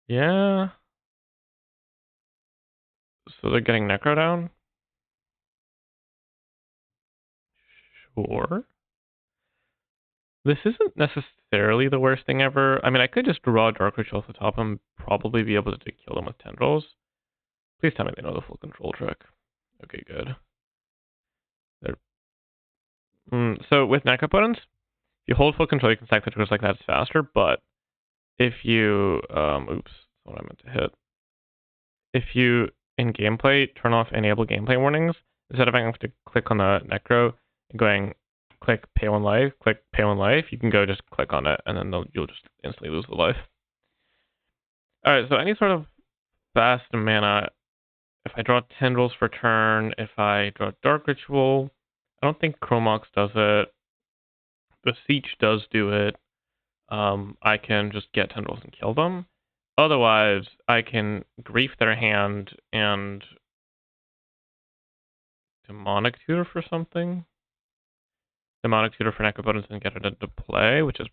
Yeah. So they're getting Necro down? Sure. This isn't necessarily the worst thing ever. I mean, I could just draw Dark Ritual off the top and probably be able to kill them with Tendrils. Please tell me they know the full control trick. Okay, good. So with Necro opponents, if you hold full control, you can stack the triggers like that faster, but if you, oops, that's what I meant to hit. If you, in gameplay, turn off enable gameplay warnings, instead of having to click on the Necro and going click pay 1 life, click pay 1 life, you can go just click on it and then you'll just instantly lose the life. Alright, so any sort of fast mana, if I draw Tendrils for turn, if I draw Dark Ritual, I don't think Chromox does it. Beseech does do it. I can just get Tendrils and kill them. Otherwise, I can grief their hand and Demonic Tutor for something. Demonic Tutor for Necro opponents and get it into play, which is,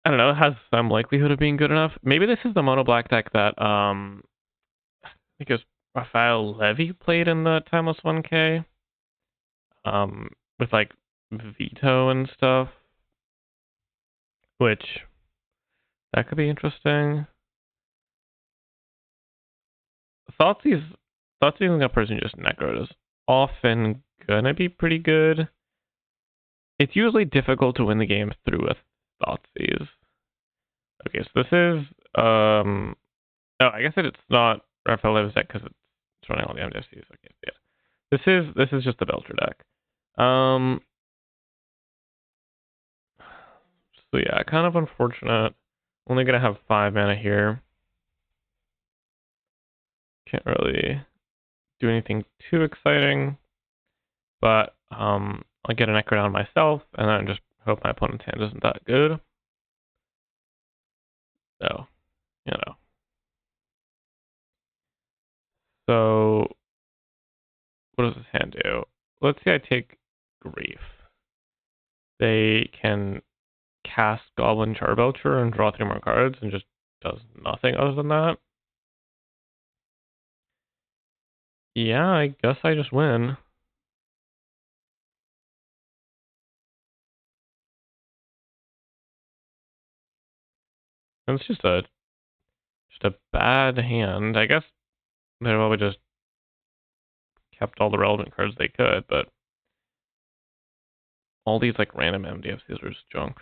I don't know, has some likelihood of being good enough. Maybe this is the mono black deck that I think it was Raphael Levy played in the Timeless 1K. With like Veto and stuff. Which that could be interesting. Thoughtseize using a person just Necro is often gonna be pretty good. It's usually difficult to win the games through a Thoughtseize. Okay, so this is oh, I guess it's not Raphael Levy's deck because it's running all the MTGs. Okay, yeah. This is just the Belcher deck. So yeah, kind of unfortunate. Only gonna have 5 mana here. Can't really do anything too exciting, but I'll get an Necro down myself, and then just hope my opponent's hand isn't that good. So, you know. So, what does this hand do? Let's say I take Grief. They can cast Goblin Charbelcher and draw 3 more cards, and just does nothing other than that. Yeah, I guess I just win. It's just a bad hand. I guess they probably just kept all the relevant cards they could, but all these like random MDFCs are just junk.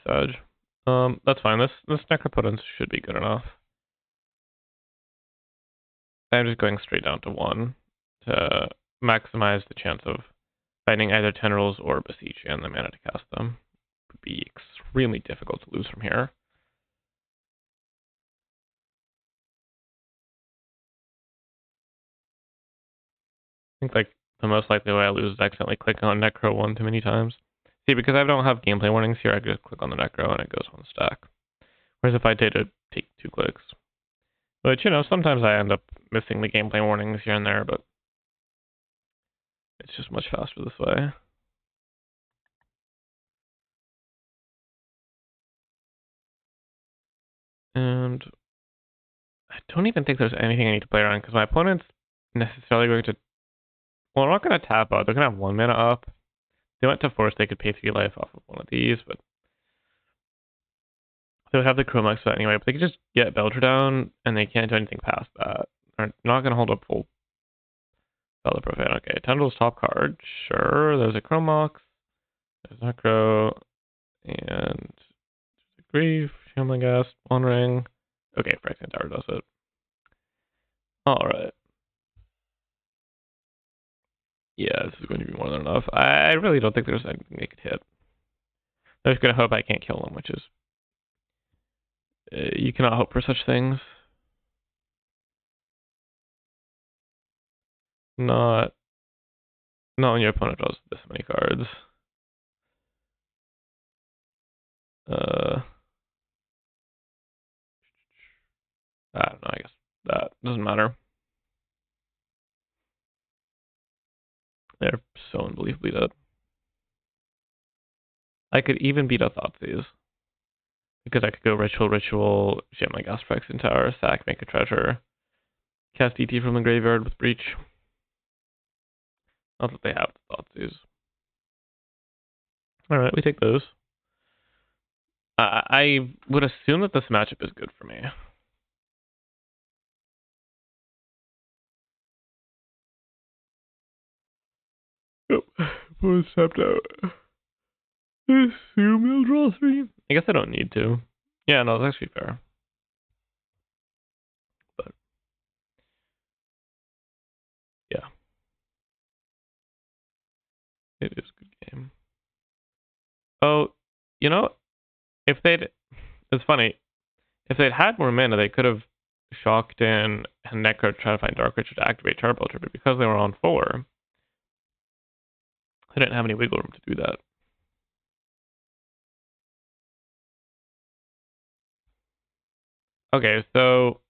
Sedge. That's fine. This Necropotence should be good enough. I'm just going straight down to 1 to maximize the chance of finding either Tendrils or Beseech and the mana to cast them. It would be extremely difficult to lose from here. I think like the most likely way I lose is accidentally clicking on Necro 1 too many times. See, because I don't have gameplay warnings here, I just click on the Necro and it goes on the stack. Whereas if I did it, take 2 clicks. But, you know, sometimes I end up missing the gameplay warnings here and there, but it's just much faster this way. And I don't even think there's anything I need to play around, because my opponent's necessarily going to... Well, I'm not going to tap out. They're going to have 1 mana up. If they went to force, they could pay 3 life off of one of these, but... They would have the Chromax set anyway, but they could just get Belcher down, and they can't do anything past that. They're not going to hold up full Fellow Profane. Okay, Tendrils top card. Sure, there's a Chromox. There's Necro. And Grief, Shambling Ghast, One Ring. Okay, Phyrexian Tower does it. Alright. Yeah, this is going to be more than enough. I really don't think there's anything they could hit. I'm just gonna hope I can't kill them, which is... you cannot hope for such things. Not when your opponent draws this many cards. I don't know, I guess that doesn't matter. They're so unbelievably dead. I could even beat a Thoughtseize. Because I could go Ritual, Shambling Ghast, Phyrexian Tower, sack, make a treasure, cast ET from the graveyard with Breach. Not that they have the Thoughtseize. Alright, we take those. I would assume that this matchup is good for me. Yep, was tapped out. I assume he'll draw 3. I guess I don't need to. Yeah, no, that's actually fair. But yeah, it is a good game. Oh, you know, if they'd, it's funny, if they'd had more mana, they could have shocked in and Necro try to find Dark Ritual to activate Charbelcher, but because they were on 4, they didn't have any wiggle room to do that. Okay, so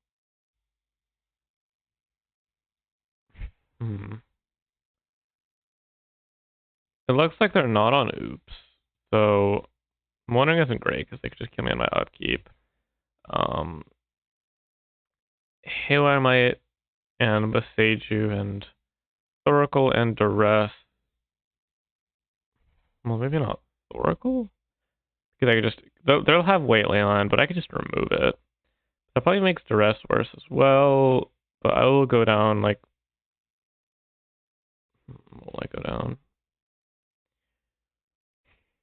it looks like they're not on Oops. So I'm wondering isn't great because they could just kill me on my upkeep. Haywire Might and Boseiju and Oracle and Duress. Well, maybe not Oracle? Because I could just... They'll have Weight Leyline, but I could just remove it. That probably makes Duress worse as well. But I will go down, like... Will I go down?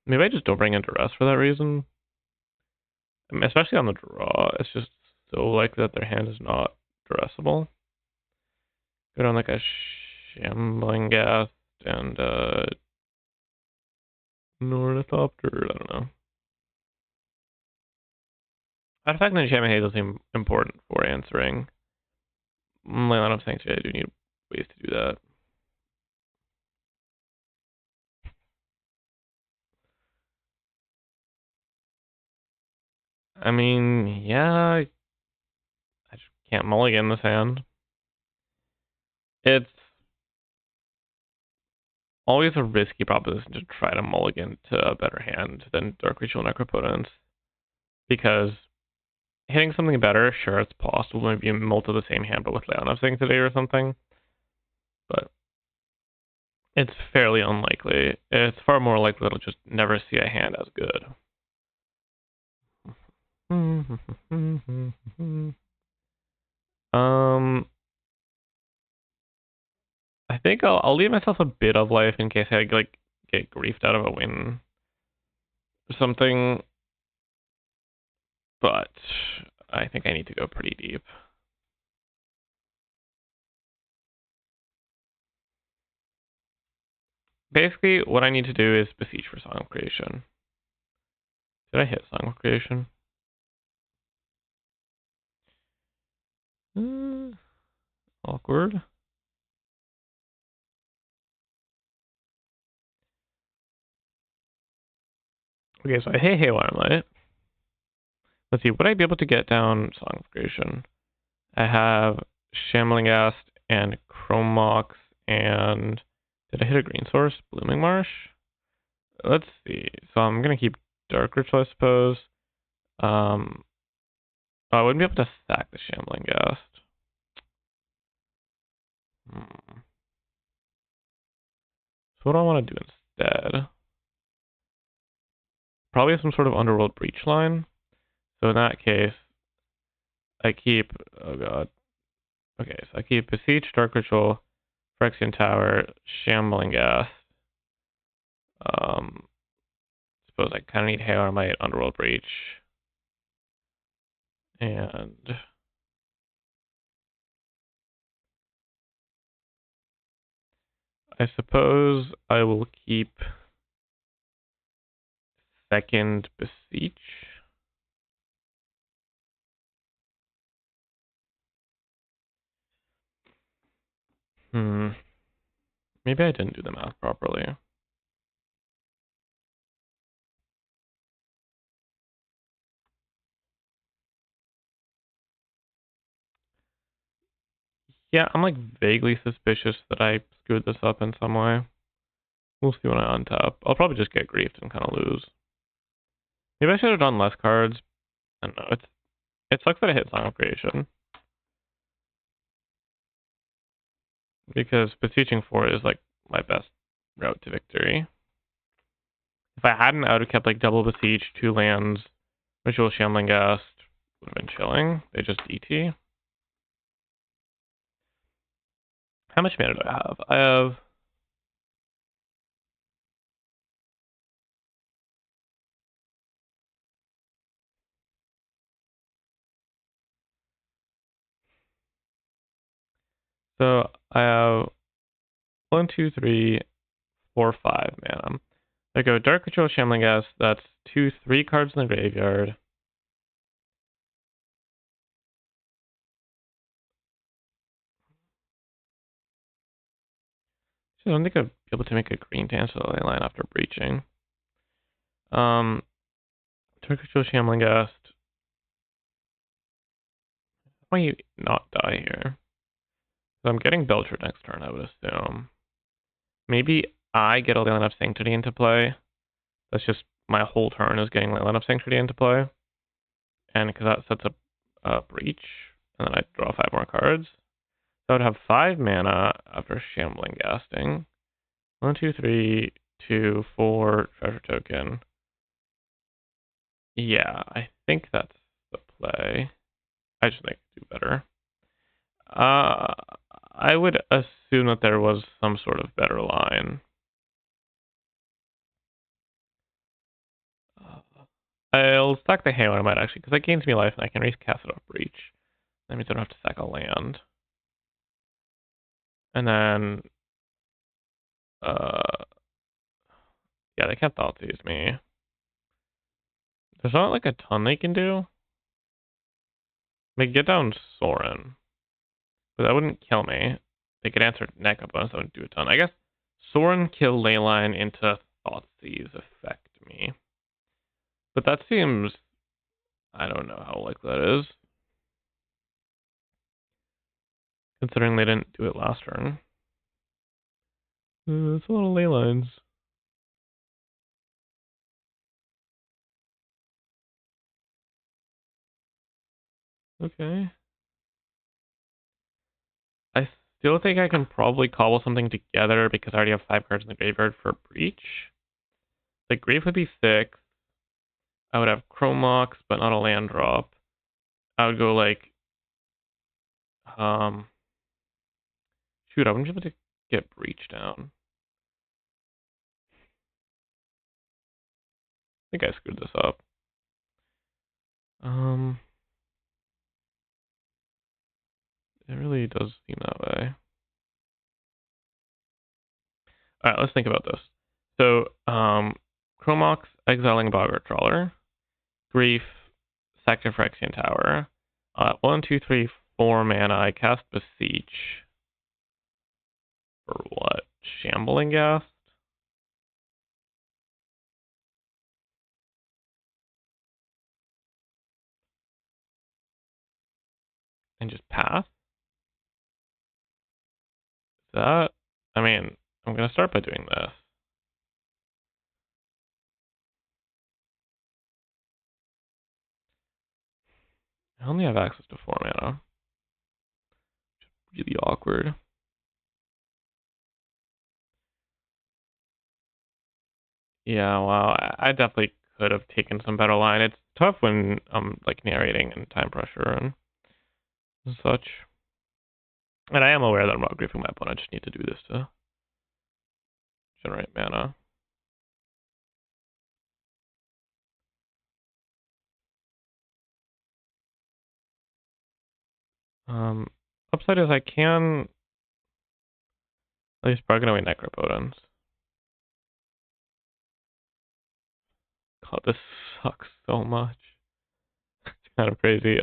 Maybe I just don't bring in Duress for that reason. I mean, especially on the draw. It's just so likely that their hand is not Duressable. Go down like a Shambling Ghast and Ornithopter, I don't know. Artifact and Enchantment Haze seem important for answering. Leyline of Sanctuary, I do need ways to do that. I mean, yeah, I just can't mulligan this hand. It's always a risky proposition to try to mulligan to a better hand than Dark Ritual Necropotence. Because hitting something better, sure, it's possible. Maybe you multi the same hand, but with Leon of Sanctuary or something. But it's fairly unlikely. It's far more likely that I'll just never see a hand as good. I think I'll leave myself a bit of life in case I like get griefed out of a win or something. But I think I need to go pretty deep. Basically, what I need to do is beseech for Song of Creation. Did I hit Song of Creation? Awkward. Okay, so I hit Haywire Might. Let's see, would I be able to get down Song of Creation? I have Shambling Ghast and Chrome Mox and... Did I hit a green source? Blooming Marsh? Let's see. So I'm going to keep Dark Ritual, I suppose. I wouldn't be able to sack the Shambling Ghast. So what do I want to do instead? Probably some sort of Underworld Breach line. So in that case, I keep... Oh god. Okay, so I keep Beseech, Dark Ritual, Phyrexian Tower, Shambling Ghast. Suppose I kind of need Haywire Might, Underworld Breach. And I suppose I will keep second Beseech. Maybe I didn't do the math properly. Yeah, I'm like vaguely suspicious that I screwed this up in some way. We'll see when I untap. I'll probably just get griefed and kind of lose. Maybe I should have done less cards. I don't know. It sucks that I hit Song of Creation. Because beseeching 4 is like my best route to victory. If I hadn't, I would have kept like double beseech, 2 lands, ritual shambling ghast, would have been chilling. They just DT. How much mana do I have? I have so I have 1, 2, 3, 4, 5 mana. I go Dark Ritual Shambling Ghast, that's 2, 3 cards in the graveyard. I don't think I'd be able to make a green dance with the ley line after breaching. Dark Ritual Shambling Ghast. How do you not die here? So I'm getting Belcher next turn, I would assume. Maybe I get a Leyline of Sanctity into play. That's just my whole turn is getting Leyline of Sanctity into play. And because that sets up a breach, and then I draw 5 more cards. So I would have 5 mana after Shambling Ghasting. 1, 2, 3, 2, 4, treasure token. Yeah, I think that's the play. I just think I do better. I would assume that there was some sort of better line. I'll sack the Halo, I might actually, because that gains me life and I can recast it off breach. That means I don't have to sack a land. And then, yeah, they can't Thoughtseize me. There's not like a ton they can do. They get down Sorin, but that wouldn't kill me. They could answer neck up bonus, that wouldn't do a ton. I guess Sorin kill Leyline into Thoughtseize affect me. But that seems, I don't know how likely that is. Considering they didn't do it last turn. That's a lot of Leylines. Okay. I still think I can probably cobble something together because I already have 5 cards in the graveyard for breach. The Grave would be 6. I would have Chromox, but not a land drop. I would go like, shoot, I wouldn't be able to get breach down. I think I screwed this up. It really does seem that way. Alright, let's think about this. So, Chromox, exiling Boggart Trawler. Grief, Sector Phyrexian Tower. 1, 2, 3, 4 mana. I cast Beseech. For what? Shambling Ghast? And just pass? That? I mean, I'm gonna start by doing this. I only have access to 4 mana. Really awkward. Yeah, wow. I definitely could have taken some better line. It's tough when I'm like narrating and time pressure and such. And I am aware that I'm not griefing my opponent. I just need to do this to generate mana. Upside is I can at least bargain away Necropotence. God, this sucks so much. It's kind of crazy.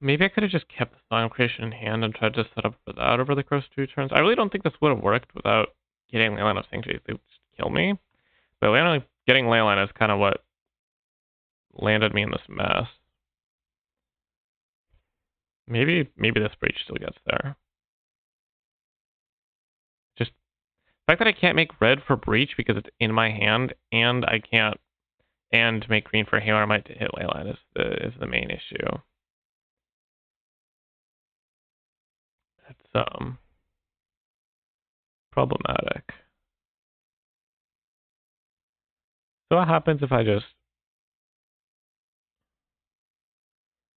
Maybe I could have just kept the Song of Creation in hand and tried to set up for that over the course of 2 turns. I really don't think this would have worked without getting Leyline of Sanctuary. They would just kill me. But getting Leyline is kind of what landed me in this mess. Maybe this breach still gets there. Just the fact that I can't make red for breach because it's in my hand, and I can't, and make green for Hail Might to hit Leyline is the main issue. It's problematic. So what happens if I just,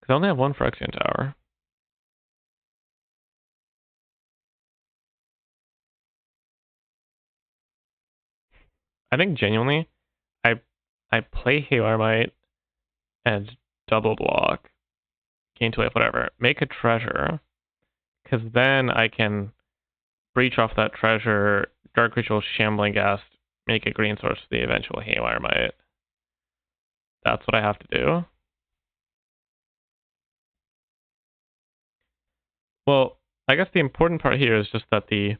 because I only have 1 Phyrexian Tower. I think genuinely, I play Hail Might and double block, gain to life, whatever, make a treasure, because then I can breach off that treasure, Dark Ritual, Shambling Ghast, make a green source for the eventual Haywire Might. That's what I have to do. Well, I guess the important part here is just that the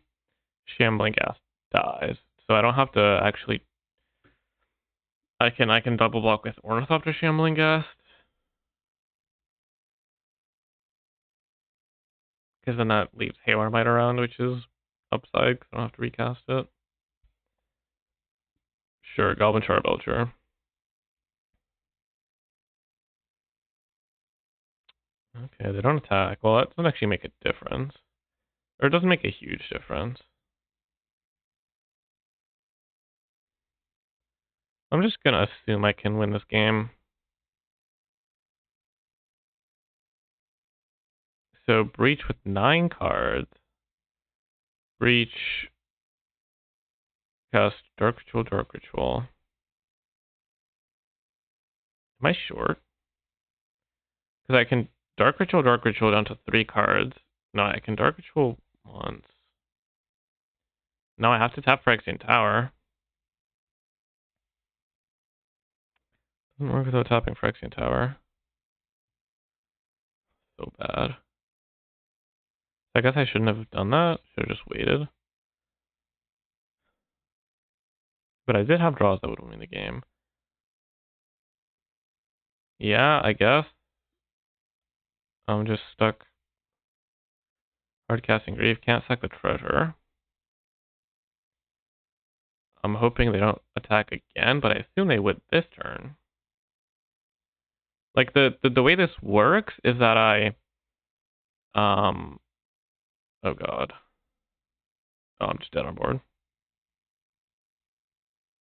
Shambling Ghast dies, so I don't have to actually. I can double block with Ornithopter Shambling Ghast, because then that leaves Haywire Might around, which is upside, because I don't have to recast it. Sure, Goblin Charbelcher. Okay, they don't attack. Well, that doesn't actually make a difference. Or it doesn't make a huge difference. I'm just gonna assume I can win this game. So, Breach with 9 cards. Breach, cast Dark Ritual, Dark Ritual. Am I short? Because I can Dark Ritual down to 3 cards. No, I can Dark Ritual once. No, I have to tap Phyrexian Tower. Doesn't work without tapping Phyrexian Tower. So bad. I guess I shouldn't have done that. Should have just waited. But I did have draws that would win the game. Yeah, I guess. I'm just stuck. Hard casting Grief. Can't sack the treasure. I'm hoping they don't attack again, but I assume they would this turn. Like the way this works is that oh god. Oh, I'm just dead on board.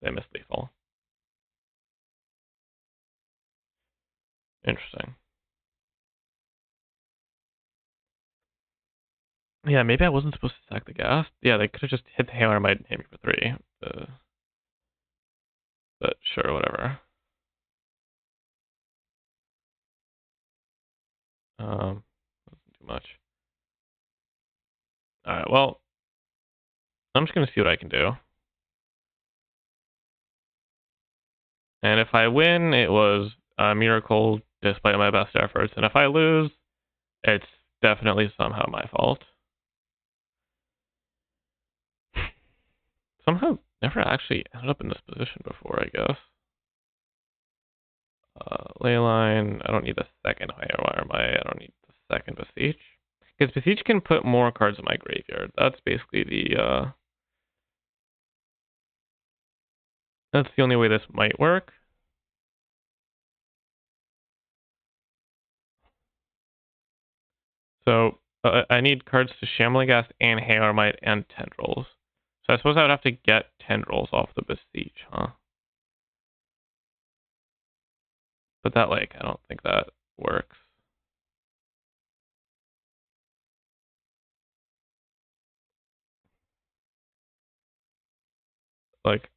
They missed lethal. Interesting. Yeah, maybe I wasn't supposed to sack the gas. Yeah, they could have just hit the Hail Might and hit me for 3. But sure, whatever. Wasn't too much. Alright, well, I'm just gonna see what I can do. And if I win, it was a miracle despite my best efforts. And if I lose, it's definitely somehow my fault. Somehow never actually ended up in this position before, I guess. Leyline, I don't need the second Haywire Might, I don't need the second Beseech. Because Beseech can put more cards in my graveyard. That's basically that's the only way this might work. So I need cards to Shambling Ghast and Haywire Might and Tendrils. So I suppose I would have to get Tendrils off the Beseech, huh? But that, like, I don't think that works. Like,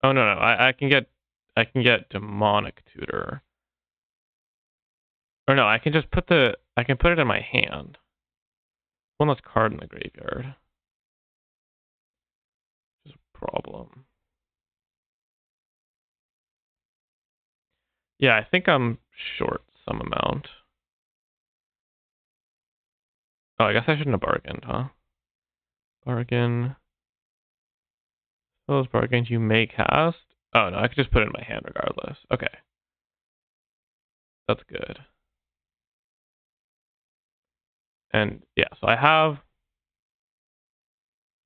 oh no, I can get demonic tutor. Or no, I can just put it in my hand. One less card in the graveyard. Which is a problem. Yeah, I think I'm short some amount. Oh, I guess I shouldn't have bargained, huh? Bargain. Those bargains you may cast. Oh no, I could just put it in my hand regardless. Okay. That's good. And yeah, so I have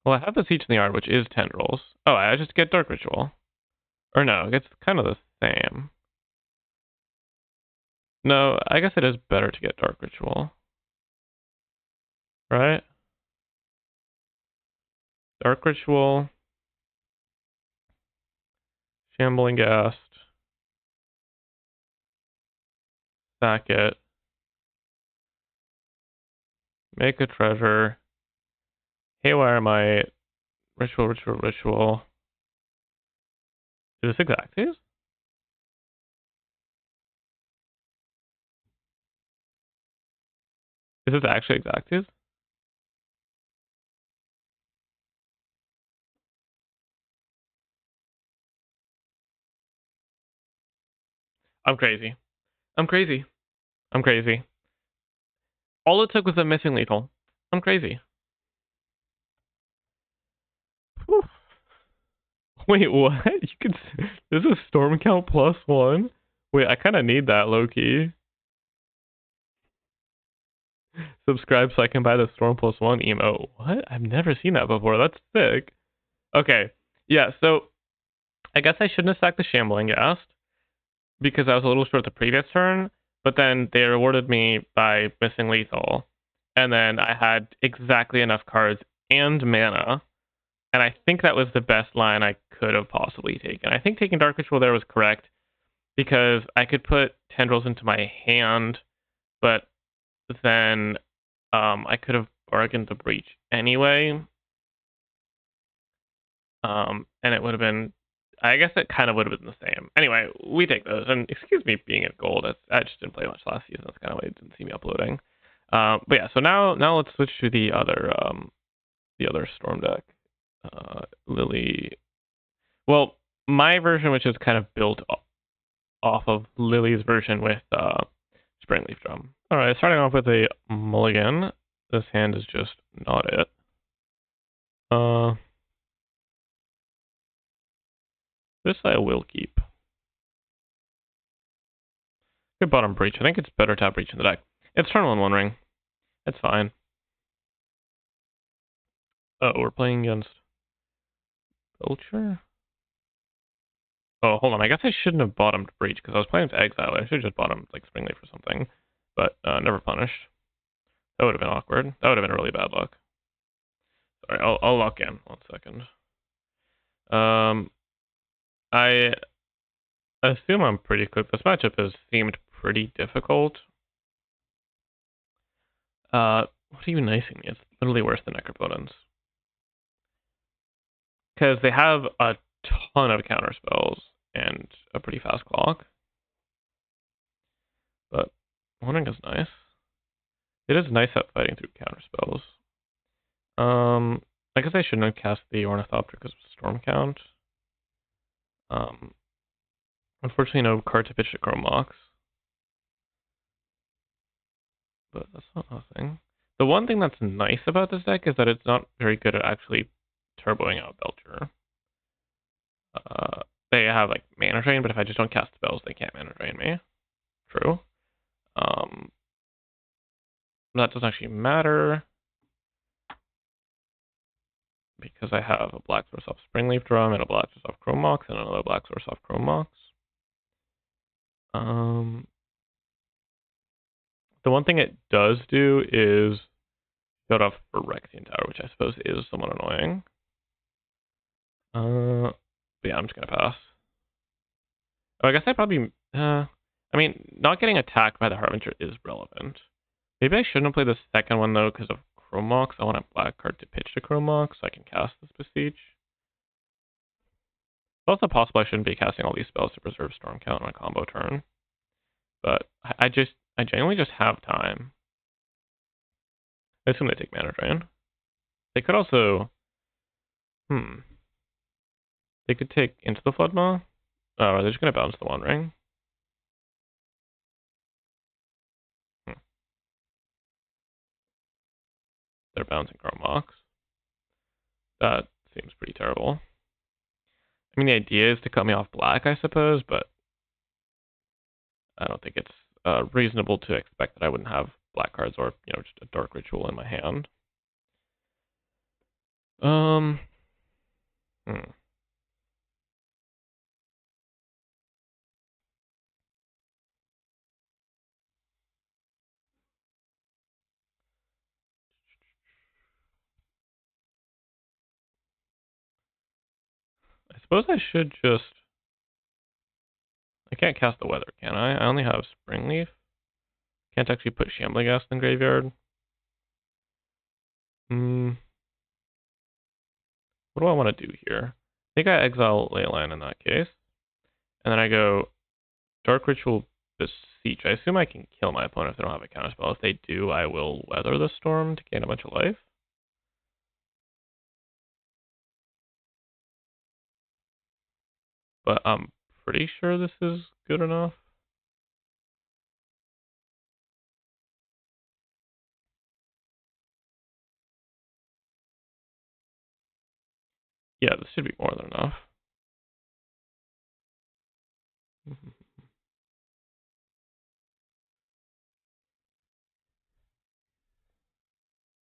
the Siege in the Yard, which is Tendrils. Oh, I just get Dark Ritual. Or no, it's kind of the same. No, I guess it is better to get Dark Ritual. Right? Dark Ritual. Shambling Ghast. Sack it. Make a treasure. Haywire Might. Ritual. Is this Exacties? Is this actually Exacties? I'm crazy. I'm crazy. I'm crazy. All it took was a missing lethal. I'm crazy. Whew. Wait, what? You can. This is Storm Count +1? Wait, I kind of need that, low-key. Subscribe so I can buy the Storm +1 emote. What? I've never seen that before. That's sick. Okay. Yeah, so I guess I shouldn't have sacked the Shambling Ghast because I was a little short the previous turn, but then they rewarded me by missing lethal. And then I had exactly enough cards and mana. And I think that was the best line I could have possibly taken. I think taking Dark Ritual there was correct because I could put Tendrils into my hand, but then I could have bargained the Breach anyway. And it would have been, I guess it kind of would have been the same. Anyway, we take those. And excuse me being at gold. I just didn't play much last season. That's kind of why you didn't see me uploading. But yeah, so now let's switch to the other Storm deck. Lily. Well, my version, which is kind of built off of Lily's version with Springleaf Drum. All right, starting off with a mulligan. This hand is just not it. This I will keep. Good bottom Breach. I think it's better to have Breach in the deck. It's turn 1 Ring. It's fine. Oh, we're playing against Belcher? Oh, hold on. I guess I shouldn't have bottomed Breach because I was playing to Exile. I should have just bottomed like Springleaf or something. But never punished. That would have been awkward. That would have been really bad luck. Sorry, I'll lock in. 1 second. I assume I'm pretty quick. This matchup has seemed pretty difficult. What are you nicing me? It's literally worse than Necro opponents. Because they have a ton of counter spells and a pretty fast clock. But Wandering is nice. It is nice at fighting through counter spells. I guess I shouldn't have cast the Ornithopter because of Storm Count. Unfortunately, no card to pitch to Chrome Mox. But that's not nothing. The one thing that's nice about this deck is that it's not very good at actually turboing out Belcher. They have like mana drain, but if I just don't cast spells, they can't mana drain me. True. That doesn't actually matter because I have a black source off Springleaf Drum and a black source off Chrome Mox and another black source off Chrome Mox. The one thing it does do is shut off Phyrexian Tower, which I suppose is somewhat annoying. But yeah, I'm just gonna pass. Oh, I guess I probably. I mean, not getting attacked by the Harbinger is relevant. Maybe I shouldn't have played the second one though because of Chrome Mox. I want a black card to pitch to Chrome Mox so I can cast this Beseech. It's also possible I shouldn't be casting all these spells to preserve Storm Count on a combo turn. But I genuinely just have time. I assume they take Mana Drain. They could also... They could take Into the Floodmaw. Oh, are they just going to bounce the One Ring? They're bouncing Chrome Mox. That seems pretty terrible. I mean, the idea is to cut me off black, I suppose, but I don't think it's reasonable to expect that I wouldn't have black cards or, just a Dark Ritual in my hand. I suppose I should just... I can't cast the Weather, can I? I only have Springleaf. Can't actually put Shambling Ghast in graveyard. What do I want to do here? I think I exile Leyline in that case. And then I go Dark Ritual Beseech. I assume I can kill my opponent if they don't have a counterspell. If they do, I will Weather the Storm to gain a bunch of life. But I'm pretty sure this is good enough. Yeah, this should be more than enough.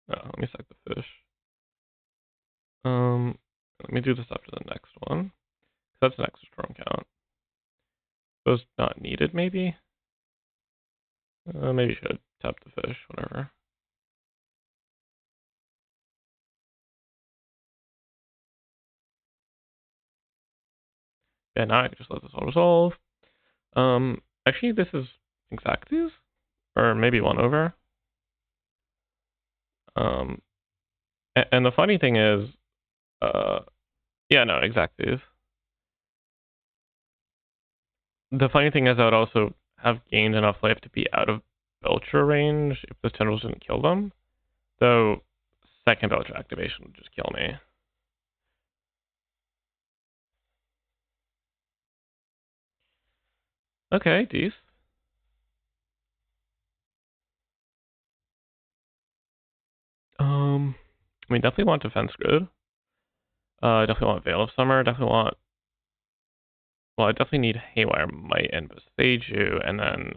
Let me sack the fish. Let me do this after the next one. That's an extra Storm Count. Those not needed, maybe? Maybe should tap the fish, whatever. Yeah, now I can just let this all resolve. Actually, this is Exactus? Or maybe one over. And the funny thing is, yeah, no, Exactus. The funny thing is I would also have gained enough life to be out of Belcher range if the tendrils didn't kill them. Though, second Belcher activation would just kill me. Okay, decent. I mean, definitely want Defense Grid. Definitely want Veil of Summer. Definitely want... Well, I definitely need Haywire Might and Boseiju, and then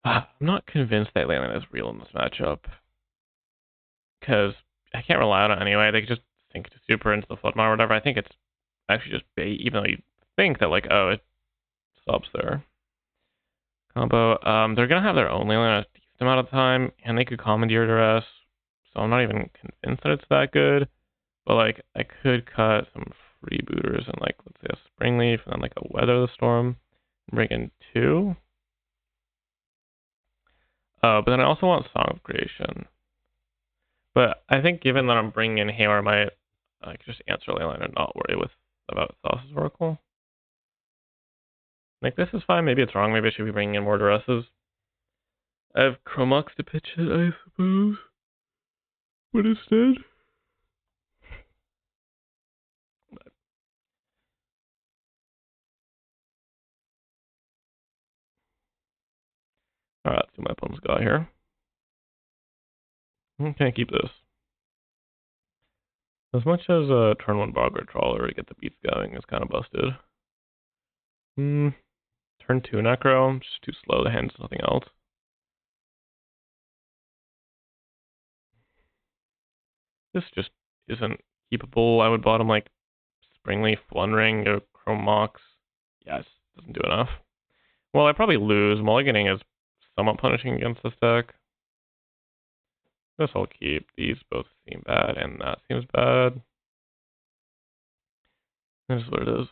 I'm not convinced that Leyline is real in this matchup. Because I can't rely on it anyway. They could just sink to super into the Floodmaw or whatever. I think it's actually just bait, even though you think that, like, oh, it stops there. Combo. They're going to have their own Leyline a decent amount of time, and they could Commandeer Duress, so I'm not even convinced that it's that good. But, like, I could cut some freebooters and, like, let's say a Springleaf, and then, like, a Weather the Storm, and bring in 2. But then I also want Song of Creation. But I think given that I'm bringing in Haywire Might, I could just answer Leyline and not worry about Thassa's Oracle. Like, this is fine. Maybe it's wrong. Maybe I should be bringing in more Duresses. I have Chrome Mox to pitch it, I suppose. But instead... Alright, let's see what my opponent's got here. Can't keep this. As much as a turn 1 Boggart Trawler to get the beats going is kind of busted. Turn 2 Necro, just too slow, the hand's nothing else. This just isn't keepable. I would bottom like Springleaf, One Ring, or Chrome Mox. Yes, doesn't do enough. Well, I probably lose. Mulliganing is somewhat punishing against this deck. This I'll keep. These both seem bad, and that seems bad. This is what it is.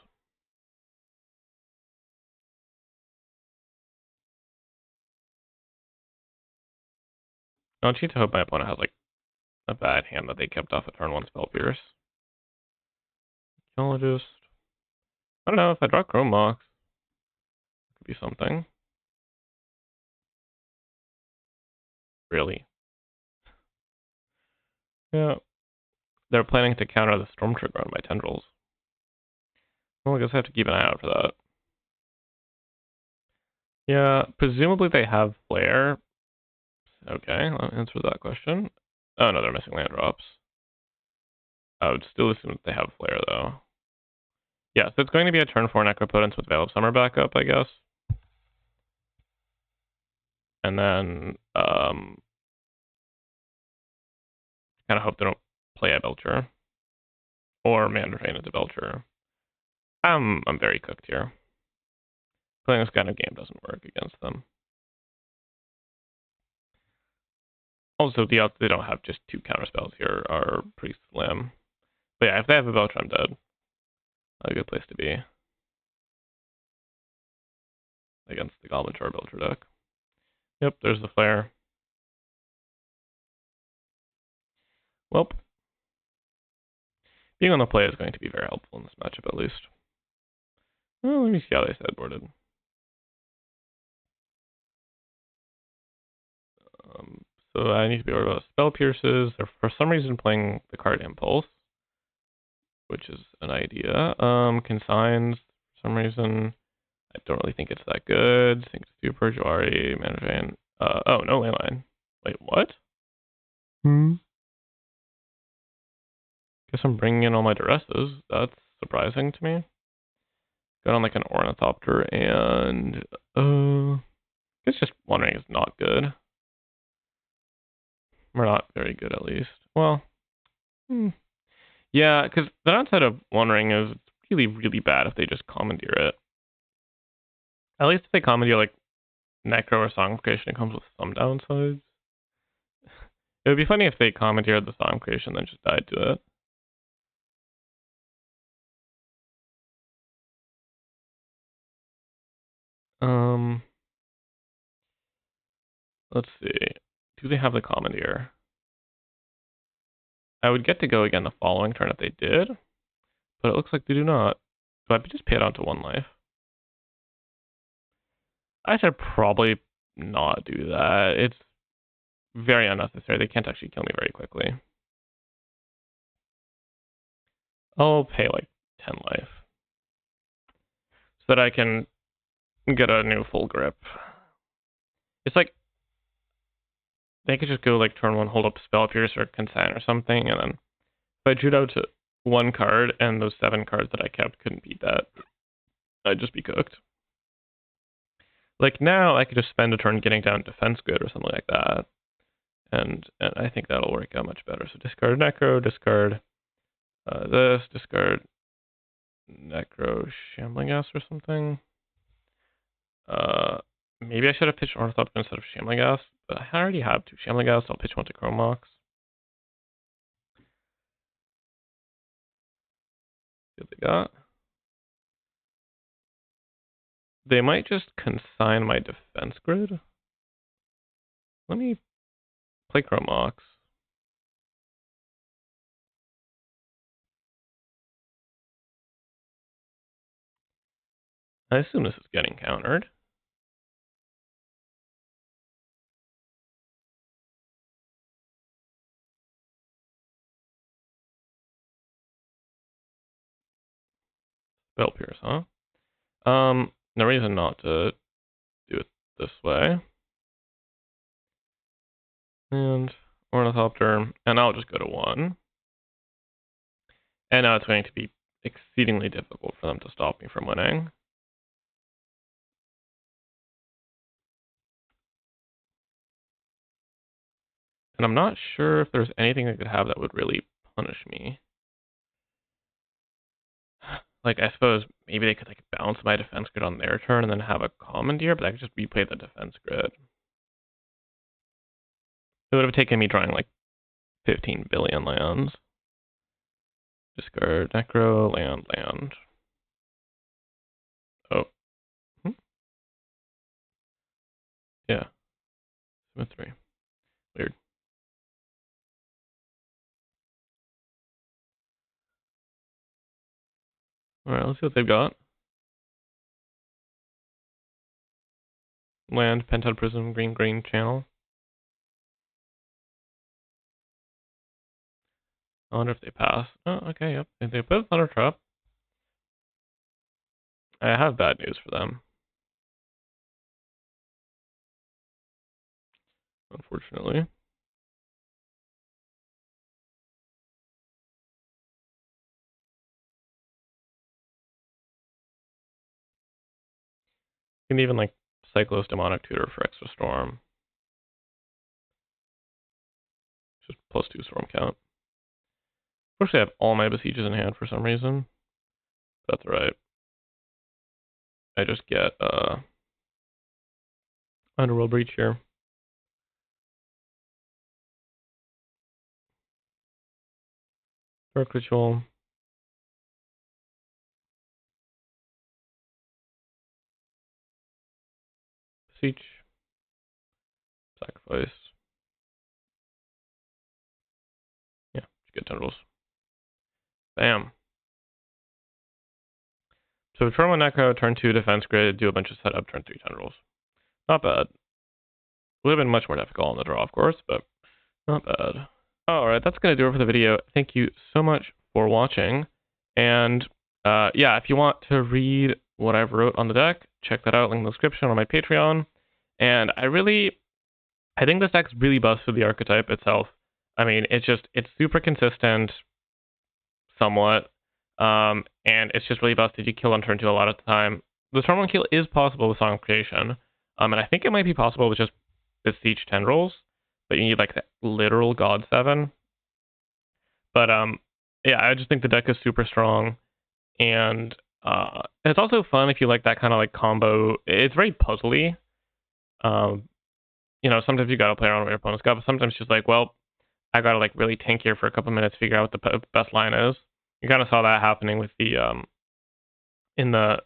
I'll cheat to hope my opponent has like a bad hand that they kept off a turn 1 Spell Pierce. Archaeologist. I don't know, if I draw Chrome Mox, it could be something. Really? Yeah. They're planning to counter the Storm Trigger on my Tendrils. Well, I guess I have to keep an eye out for that. Yeah, presumably they have Flare. Okay, I'll answer that question. Oh no, they're missing land drops. I would still assume that they have Flare though. Yeah, so it's going to be a turn 4 Necropotence with Veil of Summer backup, I guess. And then, kind of hope they don't play a Belcher. Or Mana Drain into Belcher. I'm very cooked here. Playing this kind of game doesn't work against them. Also, the odds they don't have just 2 counterspells here are pretty slim. But yeah, if they have a Belcher, I'm dead. A good place to be. Against the Goblin Char Belcher deck. Yep, there's the Flare. Welp. Being on the play is going to be very helpful in this matchup, at least. Well, let me see how they sideboarded. So I need to be worried about Spell Pierces. They're for some reason playing the card Impulse, which is an idea. Consigns, for some reason. I don't really think it's that good. Think it's Super, Jawari, Mana Drain. Oh, no Leyline. Wait, what? Guess I'm bringing in all my Duresses. That's surprising to me. Got on like an Ornithopter and it's just Wandering is not good. We're not very good at least. Well, yeah, because the downside of Wandering is it's really, really bad if they just commandeer it. At least if they commandeer like Necro or Song of Creation, it comes with some downsides. It would be funny if they commandeered the Song of Creation and then just died to it. Let's see. Do they have the Commandeer? I would get to go again the following turn if they did, but it looks like they do not. So I just pay it on to 1 life. I should probably not do that. It's very unnecessary. They can't actually kill me very quickly. I'll pay like 10 life so that I can get a new full grip. It's like they could just go like turn 1, hold up Spell Pierce or Consign or something, and then if I drew out to 1 card and those 7 cards that I kept couldn't beat that, I'd just be cooked. Like now, I could just spend a turn getting down Defense Grid or something like that, and I think that'll work out much better. So discard Necro, discard this, discard Necro Shambling Gas or something. Maybe I should have pitched Ornithopter instead of Shambling Gas, but I already have 2 Shambling Gas. So I'll pitch 1 to Chrome Mox. See what they got. They might just consign my Defense Grid. Let me play Chrome Mox. I assume this is getting countered. Spell Pierce, huh? No reason not to do it this way. And Ornithopter, and I'll just go to 1. And now it's going to be exceedingly difficult for them to stop me from winning. And I'm not sure if there's anything I could have that would really punish me. Like, I suppose maybe they could like bounce my Defense Grid on their turn and then have a Commandeer, but I could just replay the Defense Grid. It would have taken me drawing like 15 billion lands. Discard Necro, land. Oh. Yeah. 3. Weird. Alright, let's see what they've got. Land, Pentad Prism, green channel. I wonder if they pass. Oh, okay, yep. If they put Thunder Trap, I have bad news for them. Unfortunately. You can even like Cyclo's Demonic Tutor for extra storm. Just +2 storm count. Unfortunately, I have all my Besieges in hand for some reason. That's right. I just get Underworld Breach here. Dark Ritual. Beseech. Sacrifice. Yeah, just get tendrils. Bam. So turn 1 Necro, turn 2 Defense Grid, do a bunch of setup, turn 3 tendrils. Not bad. Would have been much more difficult on the draw, of course, but not bad. Alright, that's going to do it for the video. Thank you so much for watching. And yeah, if you want to read what I've wrote on the deck, check that out, link in the description on my Patreon. And I think this deck's really busted the archetype itself. I mean, it's super consistent, somewhat. And it's just really busted. You kill on turn 2 a lot of the time. The turn 1 kill is possible with Song of Creation. And I think it might be possible with just Beseech Tendrils, but you need like the literal God 7. But yeah, I just think the deck is super strong, and it's also fun if you like that kind of like combo. It's very puzzly. You know, sometimes you gotta play around with your opponent's gut, but sometimes just like, well, I gotta like really tank here for a couple minutes, figure out what the best line is. You kind of saw that happening with the in the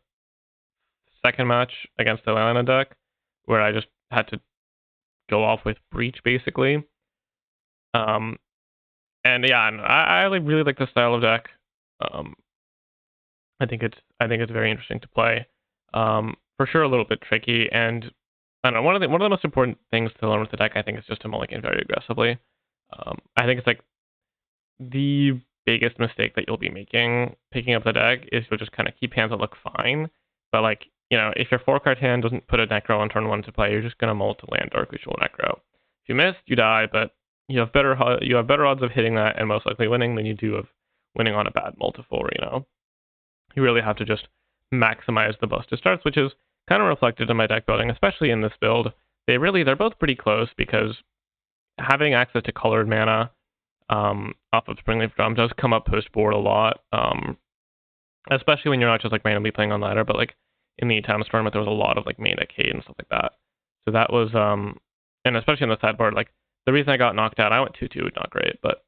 second match against the Atlanta deck, where I just had to go off with Breach basically. And yeah, I really like this style of deck. I think it's very interesting to play. For sure, a little bit tricky, and I don't know. One of the most important things to learn with the deck, I think, is just to mulligan very aggressively. I think it's like the biggest mistake that you'll be making picking up the deck is you'll just kind of keep hands that look fine, but like, you know, if your 4-card hand doesn't put a Necro on turn 1 to play, you're just gonna mull to land Dark Ritual Necro. If you miss, you die, but you have better odds of hitting that and most likely winning than you do of winning on a bad multiple. You know, you really have to just maximize the busted starts, which is kind of reflected in my deck building, especially in this build. They're both pretty close because having access to colored mana off of Springleaf Drum does come up post board a lot, especially when you're not just like randomly playing on ladder, but like in the Timeless Tournament there was a lot of like main decade and stuff like that. So that was and especially on the sideboard, like the reason I got knocked out, I went 2-2, not great, but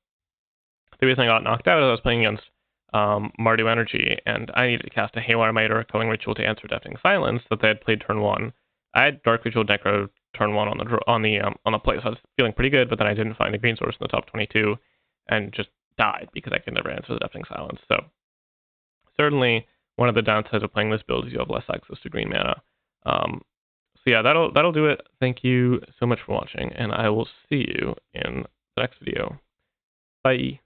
the reason I got knocked out is I was playing against Mardu Energy, and I needed to cast a Haywire Might or a Culling Ritual to answer Deafening Silence that they had played turn 1. I had Dark Ritual Necro turn 1 on the play, so I was feeling pretty good, but then I didn't find the green source in the top 22, and just died because I could never answer the Deafening Silence. So certainly one of the downsides of playing this build is you have less access to green mana. So yeah, that'll do it. Thank you so much for watching, and I will see you in the next video. Bye.